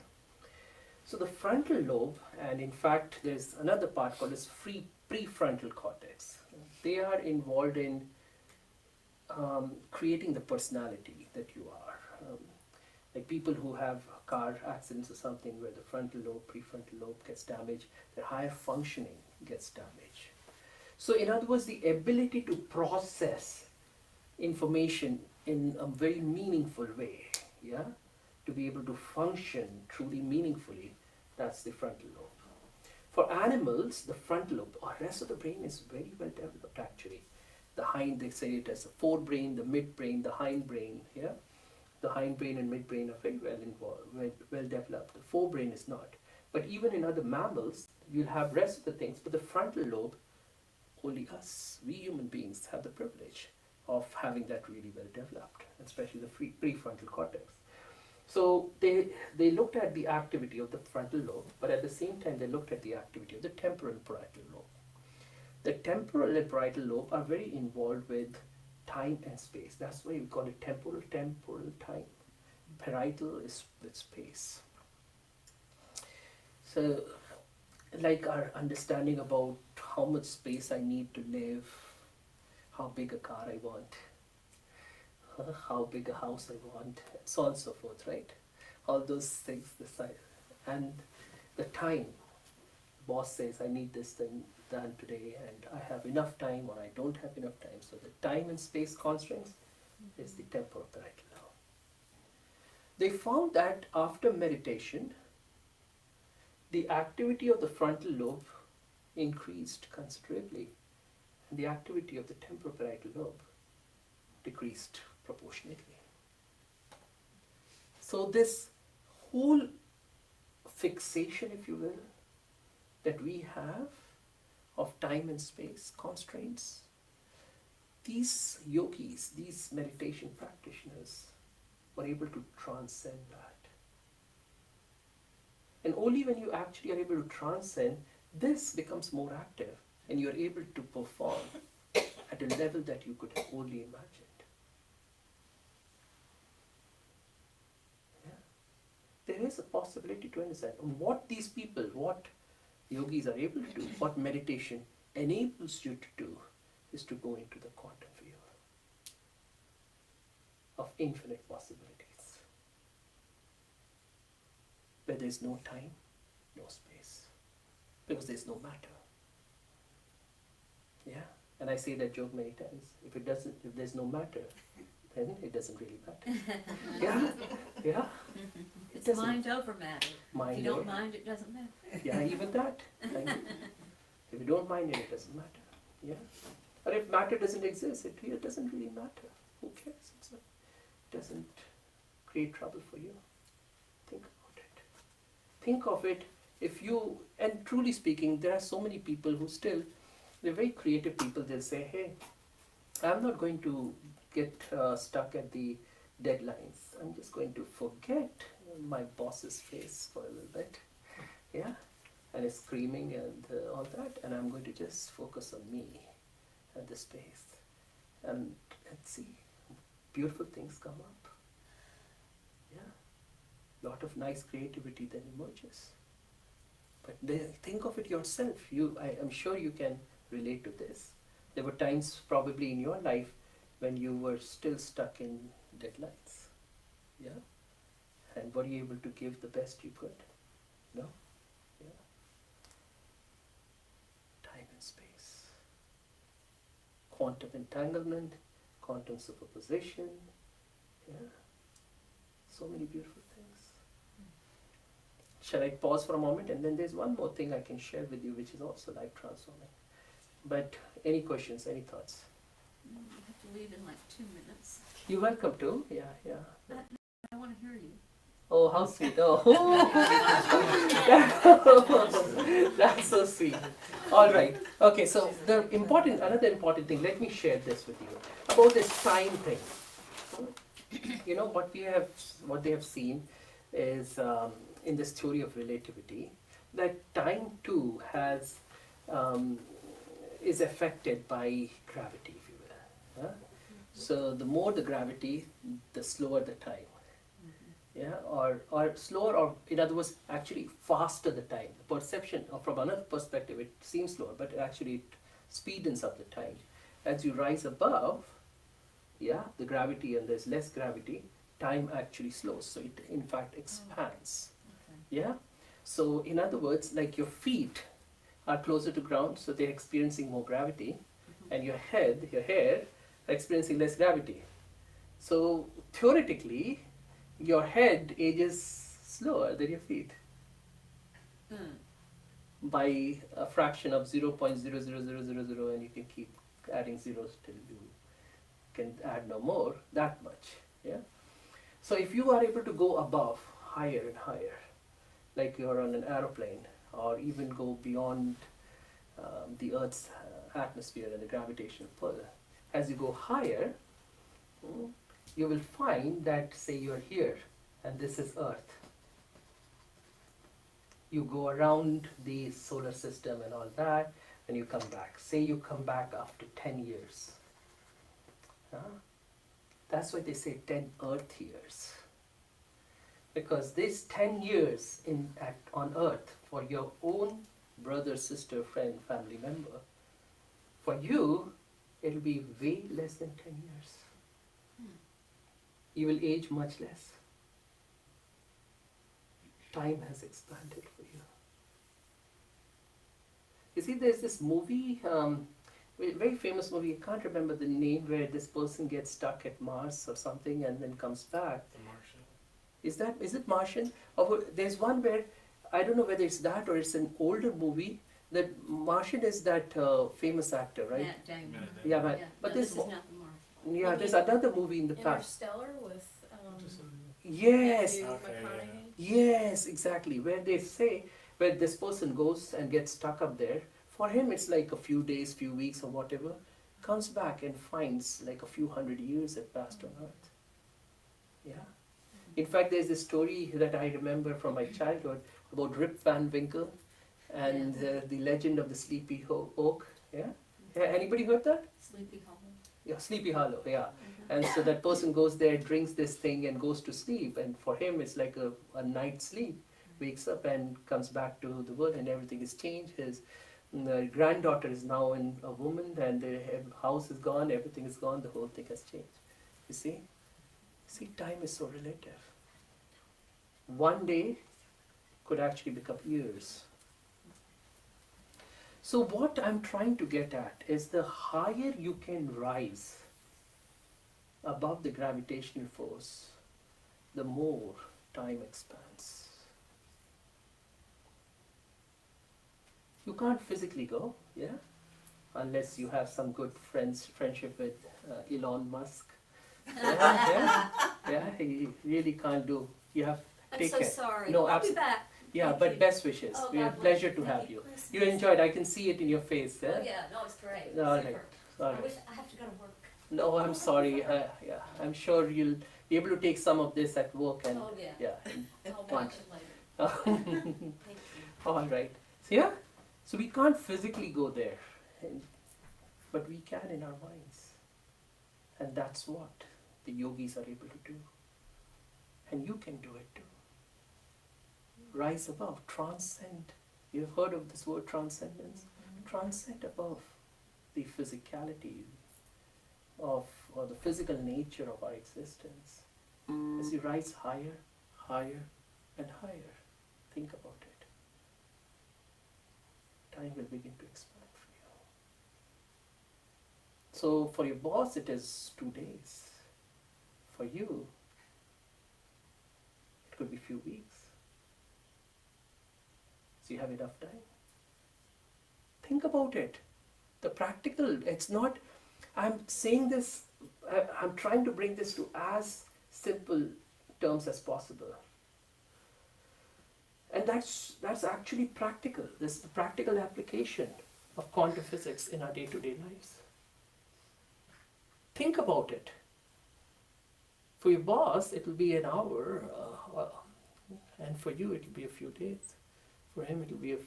So the frontal lobe, and in fact there's another part called as prefrontal cortex. They are involved in creating the personality that you are. Like people who have car accidents or something where the frontal lobe, prefrontal lobe gets damaged, their higher functioning gets damaged. So in other words, the ability to process information in a very meaningful way, yeah, to be able to function truly meaningfully, that's the frontal lobe. For animals, the frontal lobe, or rest of the brain is very well developed actually. The hind, they say it as the forebrain, the midbrain, the hindbrain, yeah. The hindbrain and midbrain are very well involved, well developed. The forebrain is not. But even in other mammals, you'll have rest of the things, but the frontal lobe, only us, we human beings, have the privilege of having that really well developed, especially the prefrontal cortex. So they looked at the activity of the frontal lobe, but at the same time they looked at the activity of the temporal and parietal lobe. The temporal and parietal lobe are very involved with time and space. That's why we call it temporal time. Parietal is with space. So, like our understanding about how much space I need to live, how big a car I want, how big a house I want, and so on and so forth, right? All those things decide. And the time, boss says I need this thing done today and I have enough time or I don't have enough time. So the time and space constraints is the temporal parietal lobe. They found that after meditation, the activity of the frontal lobe increased considerably and the activity of the temporal parietal lobe decreased proportionately. So this whole fixation, if you will, that we have of time and space constraints, these yogis, these meditation practitioners were able to transcend that. And only when you actually are able to transcend, this becomes more active and you are able to perform at a level that you could have only imagined. Yeah. There is a possibility to understand. And what these people, what yogis are able to do, what meditation enables you to do, is to go into the quantum field of infinite possibilities, where there is no time, no space, because there is no matter. Yeah, and I say that joke many times. If there's no matter, then it doesn't really matter. Yeah, yeah. It's doesn't. mind over matter. If Mind you don't over- mind, it doesn't matter. Yeah, even that. If you don't mind it, it doesn't matter. Yeah. Or if matter doesn't exist, it doesn't really matter. Who cares? It doesn't create trouble for you. Think about it. Think of it. If you, and truly speaking, there are so many people who still, they're very creative people. They'll say, hey, I'm not going to get stuck at the deadlines. I'm just going to forget my boss's face for a little bit. Yeah. And it's screaming and all that. And I'm going to just focus on me and the space. And let's see. Beautiful things come up. Yeah. Lot of nice creativity then emerges. But think of it yourself. I'm sure you can relate to this. There were times probably in your life when you were still stuck in deadlines. Yeah. And were you able to give the best you could? No? Yeah. Time and space. Quantum entanglement, quantum superposition. Yeah. So many beautiful things. Shall I pause for a moment? And then there's one more thing I can share with you which is also life transforming. But any questions, any thoughts? You have to leave in like 2 minutes. You're welcome to. Yeah, yeah. I want to hear you. Oh, how sweet. Oh. That's so sweet. All right. Okay, so another important thing, let me share this with you. About this time thing. You know, what they have seen is in this theory of relativity, that time too is affected by gravity, if you will. Huh? So the more the gravity, the slower the time. Yeah, or slower, or in other words, actually faster the time. The perception, or from another perspective, it seems slower, but actually it speedens up the time. As you rise above, yeah, the gravity, and there's less gravity, time actually slows. So it in fact expands. Yeah. So in other words, like your feet are closer to ground, so they're experiencing more gravity, and your hair, are experiencing less gravity. So theoretically, your head ages slower than your feet by a fraction of 0.00000, and you can keep adding zeros till you can add no more, that much. Yeah. So if you are able to go above, higher and higher, like you're on an aeroplane, or even go beyond the Earth's atmosphere and the gravitational pull, as you go higher, you will find that, say you're here and this is Earth. You go around the solar system and all that, and you come back. Say you come back after 10 years. Huh? That's why they say 10 Earth years. Because this 10 years on Earth for your own brother, sister, friend, family member, for you, it'll be way less than 10 years. You will age much less. Time has expanded for you. You see, there's this movie, very famous movie, I can't remember the name, where this person gets stuck at Mars or something and then comes back. The Martian. Is it Martian? Or there's one where, I don't know whether it's that or it's an older movie. The Martian is that famous actor, right? Matt Damon. Matt Yeah, Damon. but No, this this is not the Martian. yeah, there's another movie in the past. Interstellar with Yes, Matthew Okay, McConaughey. yes, exactly. Where they say, where this person goes and gets stuck up there, for him it's like a few days, few weeks or whatever, comes back and finds like a few hundred years had passed on Earth. Yeah. In fact, there's this story that I remember from my childhood about Rip Van Winkle and the legend of the Sleepy Oak. Yeah? Yeah, anybody heard that? Sleepy Hollow. Yeah, Sleepy Hollow, yeah. And so that person goes there, drinks this thing and goes to sleep. And for him, it's like a night's sleep. Wakes up and comes back to the world and everything is changed. His granddaughter is now a woman and the house is gone, everything is gone, the whole thing has changed. You see? See, time is so relative. One day could actually become years. So what I'm trying to get at is the higher you can rise above the gravitational force, the more time expands. You can't physically go, yeah? Unless you have some good friendship with Elon Musk. Yeah, he really can't do. You have I'm take so care. sorry. No, I'll be abso- back. Yeah, Thank but you. best wishes. Oh, We have God pleasure bless. to Thank have you. Christmas. You enjoyed. I can see it in your face. Oh, Yeah. yeah, no, it's great. All Super. right. All I right. wish I have to go to work. No, I'm sorry. Yeah, I'm sure you'll be able to take some of this at work and Oh, yeah. yeah. I'll watch it later. Thank you. All right. So yeah, so we can't physically go there, but we can in our minds, and that's what the yogis are able to do, and you can do it too. Rise above, transcend. You've heard of this word transcendence? Transcend above the physicality of or the physical nature of our existence. As you rise higher, higher, and higher, think about it. Time will begin to expand for you. So for your boss it is 2 days. For you, it could be few weeks. So you have enough time. Think about it. The practical, it's not, I'm saying this, I'm trying to bring this to as simple terms as possible. And that's actually practical. This is the practical application of quantum physics in our day-to-day lives. Think about it. For your boss, it will be an hour, and for you, it will be a few days. For him, it will be a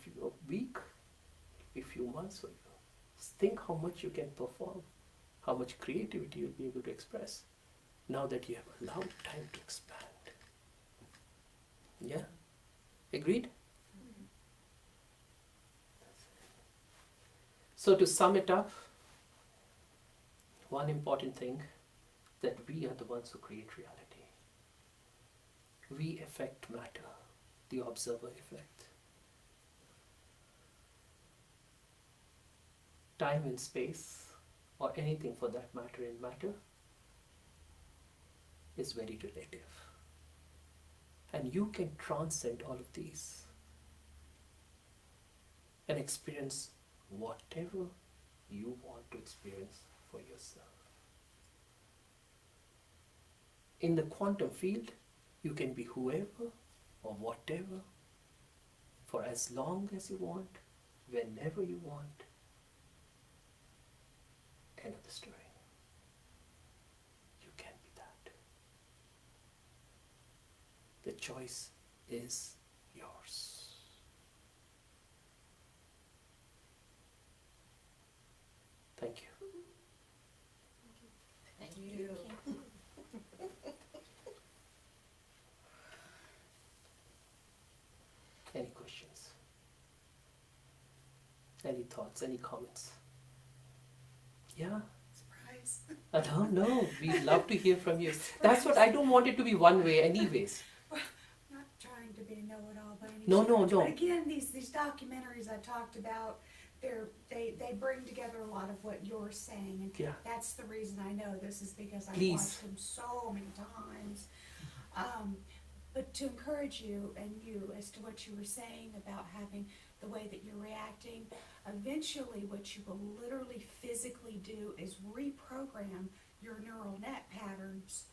week, it will be a few months for you. Just think how much you can perform, how much creativity you'll be able to express now that you have allowed time to expand. Yeah? Agreed? So to sum it up, one important thing, that we are the ones who create reality. We affect matter, the observer effect. Time and space, or anything for that matter in matter, is very relative. And you can transcend all of these and experience whatever you want to experience for yourself. In the quantum field, you can be whoever or whatever for as long as you want, whenever you want. End of the story. You can be that. The choice is yours. Thank you. Thank you. Any thoughts? Any comments? Yeah. Surprise. No, we'd love to hear from you. That's what I don't want it to be one way, anyways. Not trying to be a know-it-all by any No, no, stretch, no. But again, these documentaries I talked about, they bring together a lot of what you're saying, and Yeah. that's the reason I know this is because I Please. watched them so many times. But to encourage you and you as to what you were saying about having the way that you're reacting, eventually what you will literally physically do is reprogram your neural net patterns,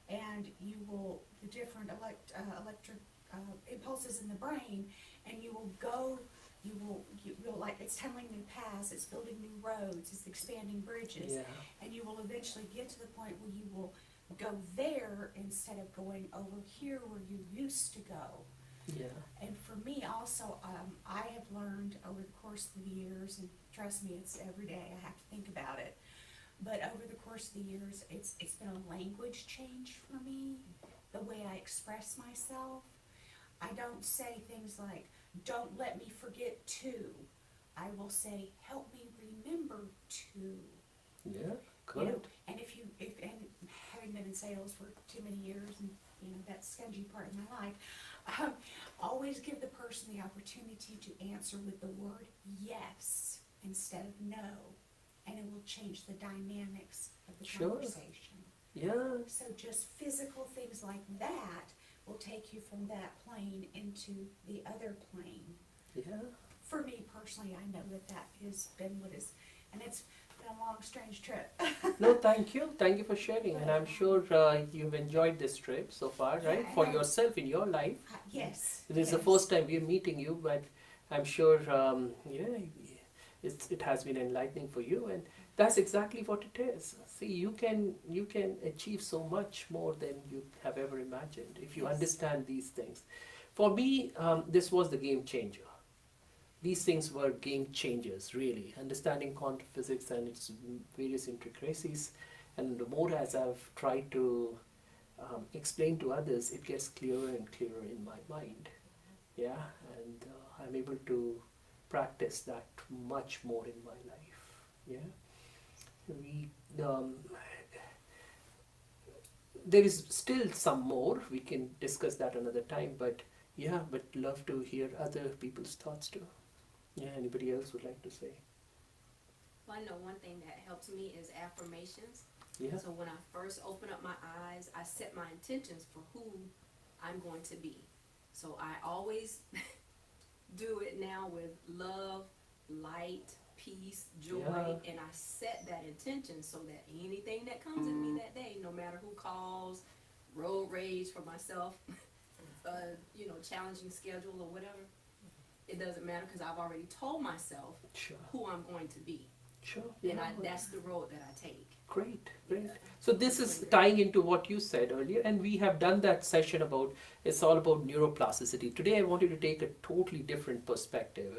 and you will, the different electric impulses in the brain, and you will like, it's tunneling new paths, it's building new roads, it's expanding bridges, Yeah. and you will eventually get to the point where you will go there instead of going over here where you used to go. Yeah. And for me also, I have learned over the course of the years, and trust me, it's every day I have to think about it, but over the course of the years, it's been a language change for me, the way I express myself. I don't say things like, don't let me forget to. I will say, help me remember to. Yeah. You know, Good. and and having been in sales for too many years, and you know that scungy part of my life, always give the person the opportunity to answer with the word yes instead of no, and it will change the dynamics of the Sure. conversation. Yeah. So just physical things like that will take you from that plane into the other plane. Yeah. For me personally, I know that has been what is, and it's been a long, strange trip. No, thank you. Thank you for sharing. And I'm sure you've enjoyed this trip so far, right? Yeah, For and yourself in your life. Yes. It is the yes. first time we're meeting you, but I'm sure, it has been enlightening for you, and that's exactly what it is. See, you can achieve so much more than you have ever imagined if you Yes. understand these things. For me, this was the game changer. These things were game changers, really. Understanding quantum physics and its various intricacies, and the more as I've tried to explain to others, it gets clearer and clearer in my mind. Yeah, and I'm able to practice that much more in my life. Yeah, there is still some more. We can discuss that another time. But yeah, but love to hear other people's thoughts too. Yeah, anybody else would like to say? Well, I know one thing that helps me is affirmations. Yeah, So when I first open up my eyes, I set my intentions for who I'm going to be. So I always do it now with love, light, peace, joy, Yeah. and I set that intention so that anything that comes at me that day, no matter who calls, road rage for myself, challenging schedule or whatever, it doesn't matter because I've already told myself sure, who I'm going to be. sure. And Yeah. that's the road that I take. Great, great. So this is tying into what you said earlier, and we have done that session about, it's all about neuroplasticity. Today I wanted to take a totally different perspective,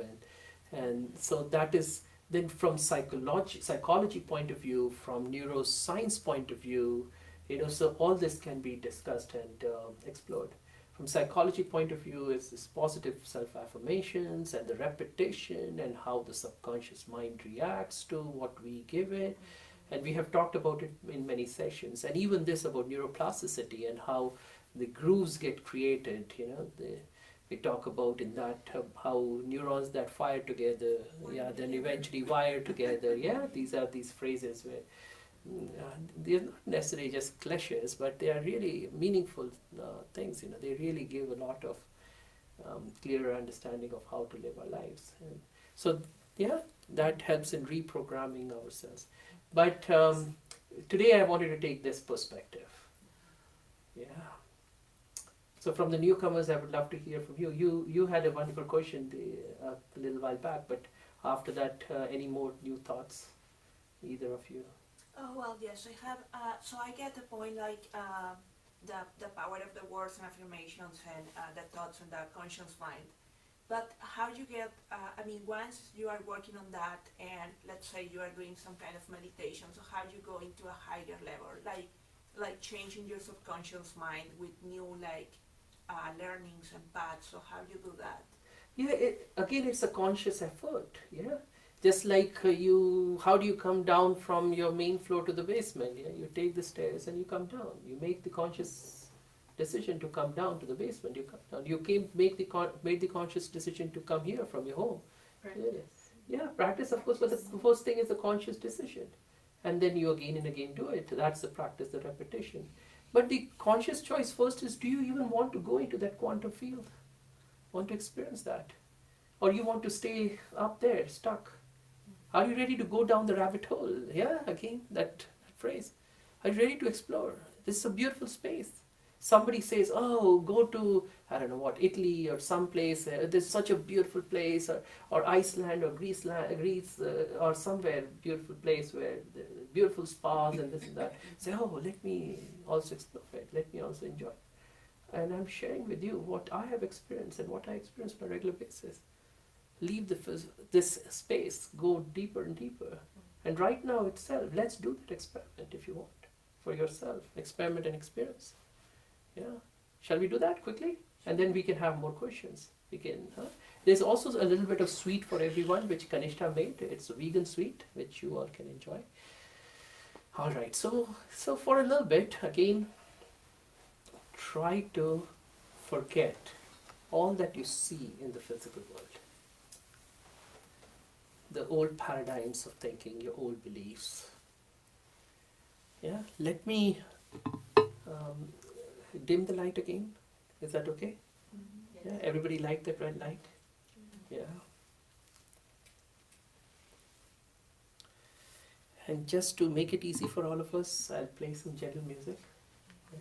and so that is then from psychology point of view, from neuroscience point of view, so all this can be discussed and explored. From psychology point of view, is positive self-affirmations and the repetition and how the subconscious mind reacts to what we give it. And we have talked about it in many sessions, and even this about neuroplasticity and how the grooves get created. We talk about in that how neurons that fire together, then eventually wire together. Yeah, these are these phrases where they're not necessarily just cliches, but they are really meaningful things. They really give a lot of clearer understanding of how to live our lives. And so, yeah, that helps in reprogramming ourselves. But today I wanted to take this perspective. Yeah. So from the newcomers, I would love to hear from you. You had a wonderful question a little while back, but after that, any more new thoughts, either of you? Oh, well, yes, I have, so I get the point, like, the power of the words and affirmations and the thoughts and the conscious mind. But how you get, once you are working on that and let's say you are doing some kind of meditation, so how you go into a higher level, like changing your subconscious mind with new, learnings and paths, so how you do that? Yeah, again, it's a conscious effort. Yeah, Just like how do you come down from your main floor to the basement? Yeah, you take the stairs and you come down. You make the conscious decision to come down to the basement. You come down. You made the conscious decision to come here from your home. Practice. Yeah, practice, of course, but the first thing is the conscious decision. And then you again and again do it. That's the practice, the repetition. But the conscious choice first is, do you even want to go into that quantum field? Want to experience that? Or you want to stay up there, stuck? Are you ready to go down the rabbit hole? Yeah, again, that phrase. Are you ready to explore? This is a beautiful space. Somebody says, oh, go to, I don't know what, Italy or someplace, there's such a beautiful place, or Iceland or Greece or somewhere, beautiful place where the beautiful spas and this and that. Say, oh, let me also explore it, let me also enjoy. And I'm sharing with you what I have experienced and what I experience on a regular basis. Leave this space, go deeper and deeper. And right now itself, let's do that experiment if you want, for yourself, experiment and experience. Yeah. Shall we do that quickly? And then we can have more questions. We can. There's also a little bit of sweet for everyone, which Kanishta made. It's a vegan sweet, which you all can enjoy. All right. So for a little bit, again, try to forget all that you see in the physical world. The old paradigms of thinking, your old beliefs. Yeah. Let me dim the light again. Is that okay? Mm-hmm. Yeah. Everybody like that red light? Yeah. And just to make it easy for all of us, I'll play some gentle music. Yeah.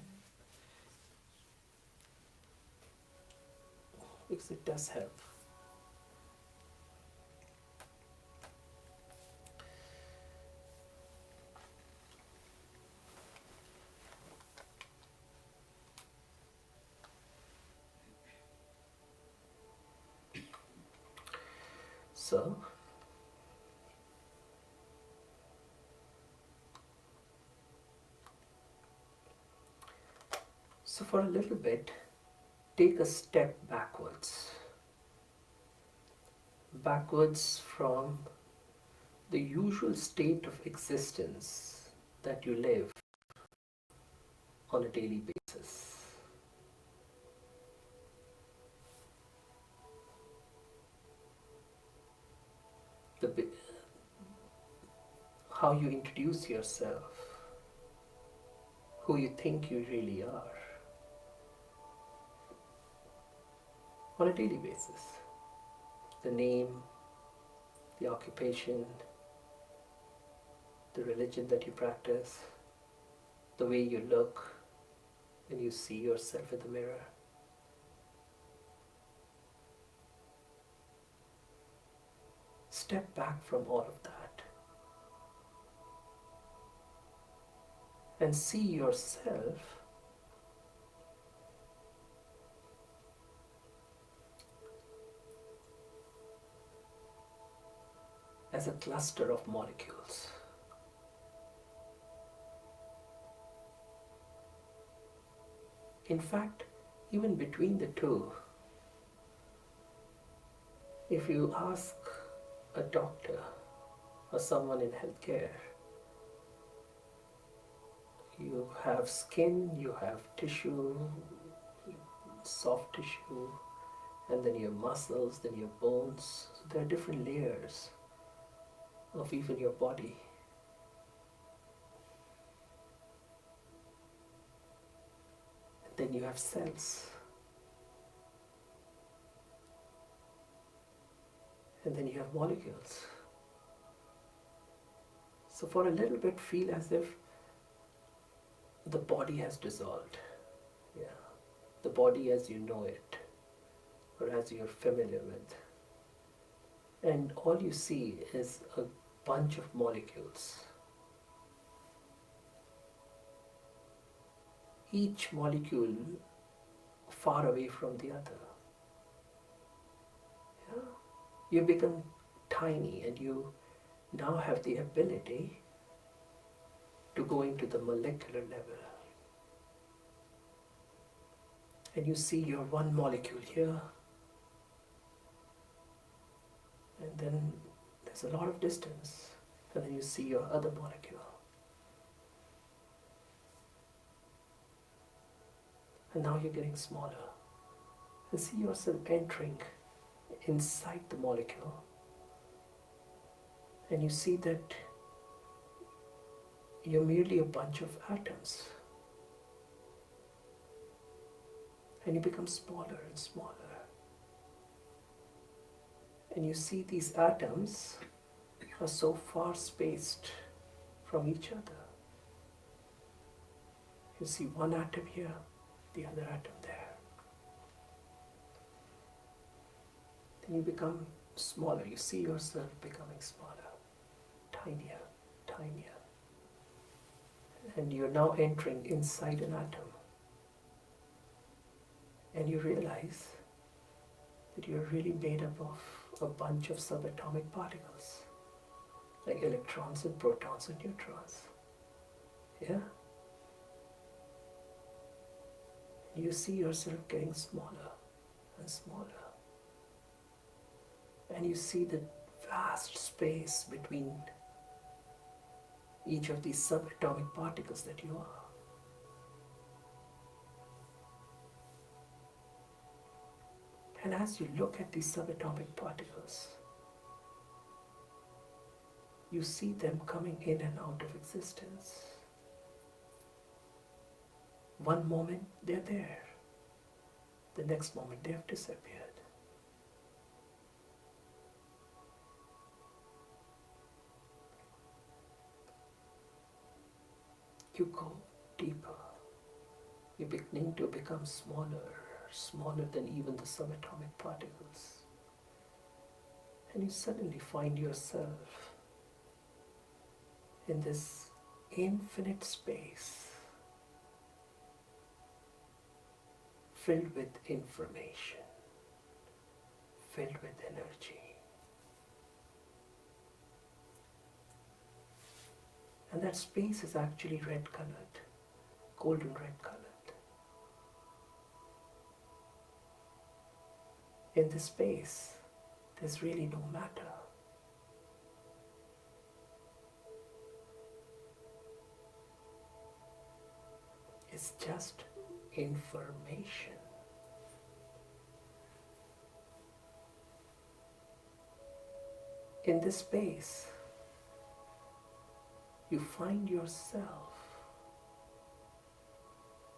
Because it does help. So for a little bit, take a step backwards. Backwards from the usual state of existence that you live on a daily basis. How you introduce yourself, who you think you really are, on a daily basis. The name, the occupation, the religion that you practice, the way you look when you see yourself in the mirror. Step back from all of that and see yourself as a cluster of molecules. In fact, even between the two, if you ask a doctor or someone in healthcare, you have skin, you have tissue, soft tissue, and then your muscles, then your bones. So there are different layers of even your body. And then you have cells. And then you have molecules. So for a little bit, feel as if the body has dissolved. Yeah. The body as you know it, or as you're familiar with. And all you see is a bunch of molecules. Each molecule far away from the other. Yeah. You become tiny and you now have the ability to go into the molecular level. And you see your one molecule here, and then the there's a lot of distance, and then you see your other molecule. And now you're getting smaller. And see yourself entering inside the molecule. And you see that you're merely a bunch of atoms. And you become smaller and smaller. And you see these atoms are so far spaced from each other. You see one atom here, the other atom there. Then you become smaller. You see yourself becoming smaller, tinier, tinier. And you're now entering inside an atom. And you realize that you're really made up of a bunch of subatomic particles, like electrons and protons and neutrons. Yeah? You see yourself getting smaller and smaller. And you see the vast space between each of these subatomic particles that you are. And as you look at these subatomic particles, you see them coming in and out of existence. One moment they're there, the next moment they have disappeared. You go deeper. You're beginning to become smaller, smaller than even the subatomic particles. And you suddenly find yourself in this infinite space filled with information, filled with energy. And that space is actually red colored, golden red colored. In this space, there's really no matter. It's just information. In this space, you find yourself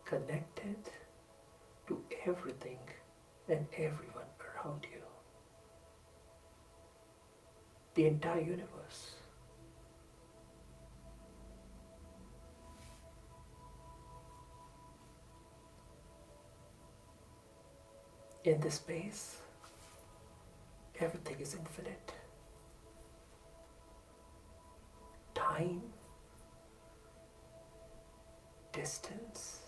connected to everything and everyone around you. The entire universe. In this space, everything is infinite. Time, distance,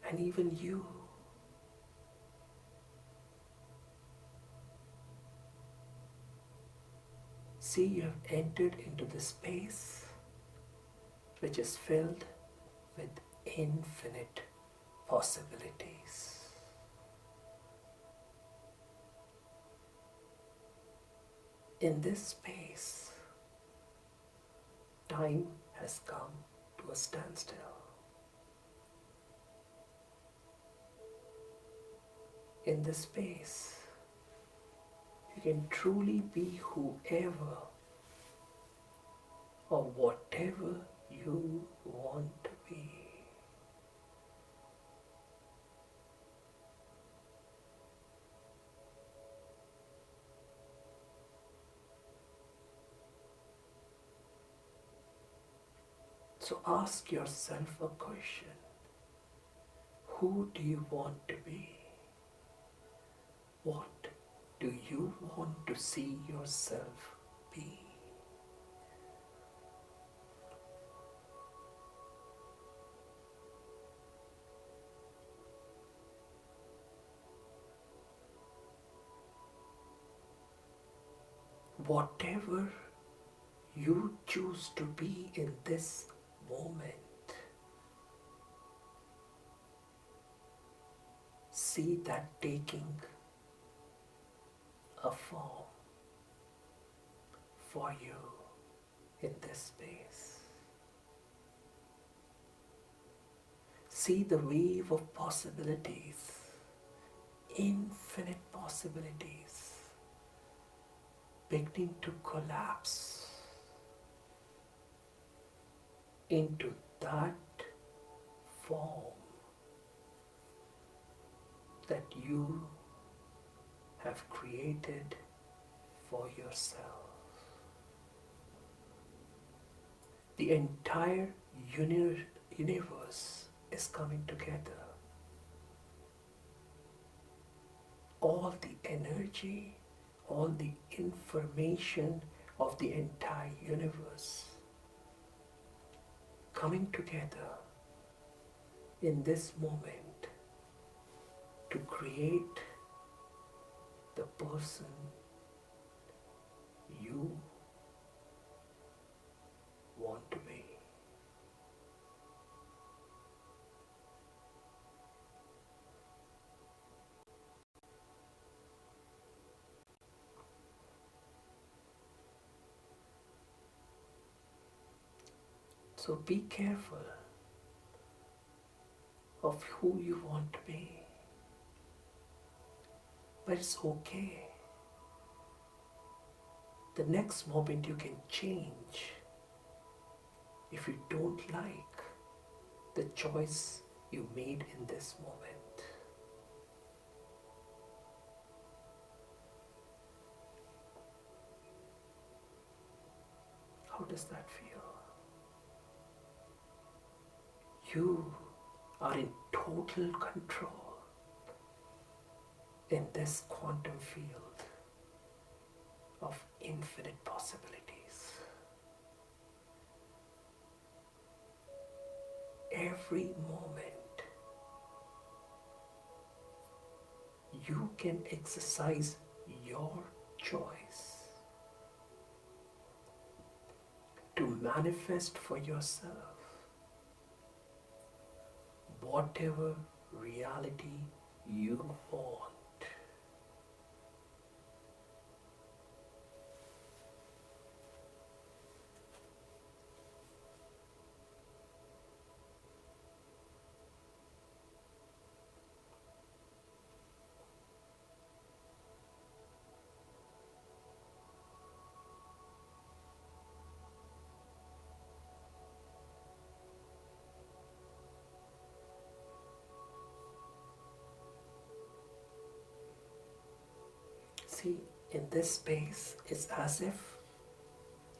and even you. See, you have entered into the space which is filled with infinite possibilities. In this space, time has come to a standstill. In this space, you can truly be whoever or whatever you want to be. So ask yourself a question. Who do you want to be? What do you want to see yourself be? Whatever you choose to be in this moment, see that taking a form for you in this space. See the wave of possibilities, infinite possibilities, beginning to collapse into that form that you have created for yourself. The entire universe is coming together. All the energy, all the information of the entire universe coming together in this moment to create the person you want to be. So be careful of who you want to be. But it's okay. The next moment you can change if you don't like the choice you made in this moment. How does that feel? You are in total control in this quantum field of infinite possibilities. Every moment you can exercise your choice to manifest for yourself whatever reality you want. See, in this space, it's as if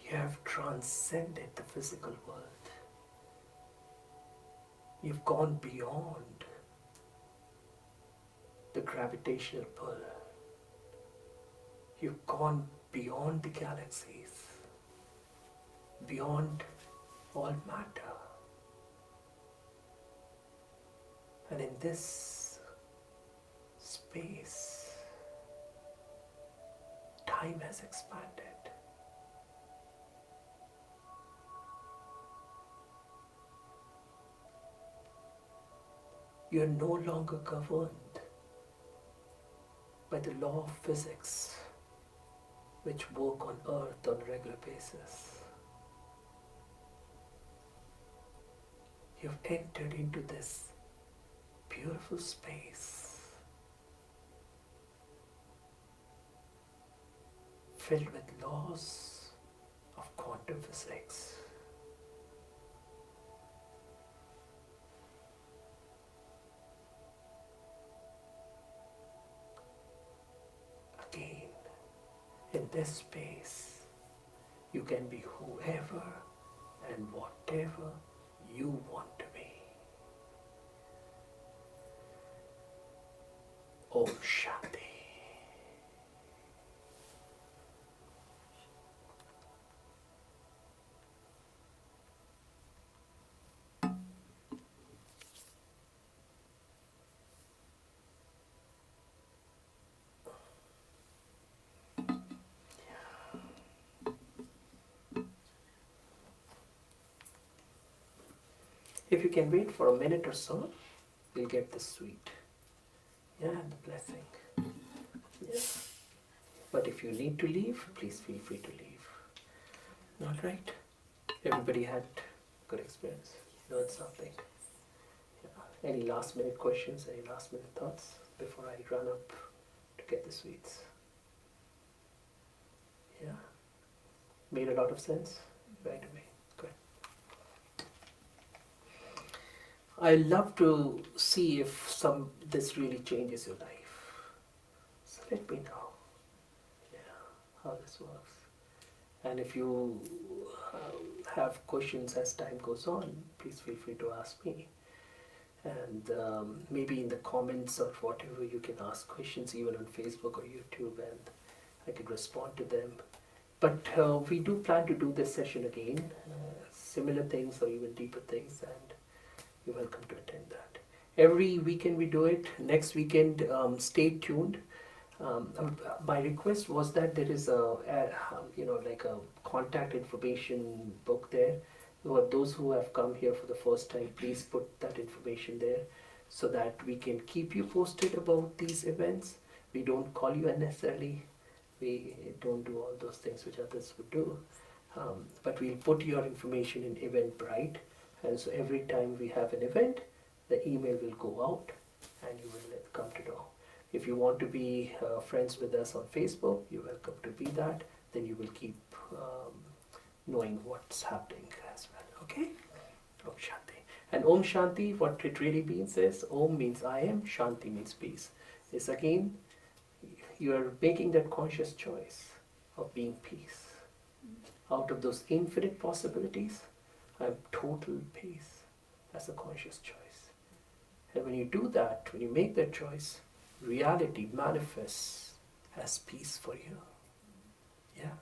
you have transcended the physical world. You've gone beyond the gravitational pull. You've gone beyond the galaxies, beyond all matter. And in this space, time has expanded. You are no longer governed by the law of physics which work on earth on a regular basis. You've entered into this beautiful space filled with laws of quantum physics. Again, in this space, you can be whoever and whatever you want to be. Om Shanti. If you can wait for a minute or so, you'll get the sweet. Yeah, and the blessing. Yes. But if you need to leave, please feel free to leave. All right. Everybody had good experience. Learned something. Yeah. Any last minute questions? Any last minute thoughts before I run up to get the sweets? Yeah. Made a lot of sense right away. Good. I love to see if this really changes your life. So let me know. Yeah, how this works. And if you have questions as time goes on, please feel free to ask me. And maybe in the comments or whatever, you can ask questions even on Facebook or YouTube, and I can respond to them. But we do plan to do this session again, similar things or even deeper things, and you're welcome to attend that. Every weekend we do it. Next weekend, stay tuned. My request was that there is like a contact information book there. Those who have come here for the first time, please put that information there so that we can keep you posted about these events. We don't call you unnecessarily. We don't do all those things which others would do. But we'll put your information in Eventbrite, and so every time we have an event, the email will go out and you will come to know. If you want to be friends with us on Facebook, you're welcome to be that. Then you will keep knowing what's happening as well. Okay? Om Shanti. And Om Shanti, what it really means is, Om means I am, Shanti means peace. It's again, you are making that conscious choice of being peace. Out of those infinite possibilities, I'm total peace. That's a conscious choice. And when you do that, when you make that choice, reality manifests as peace for you. Yeah.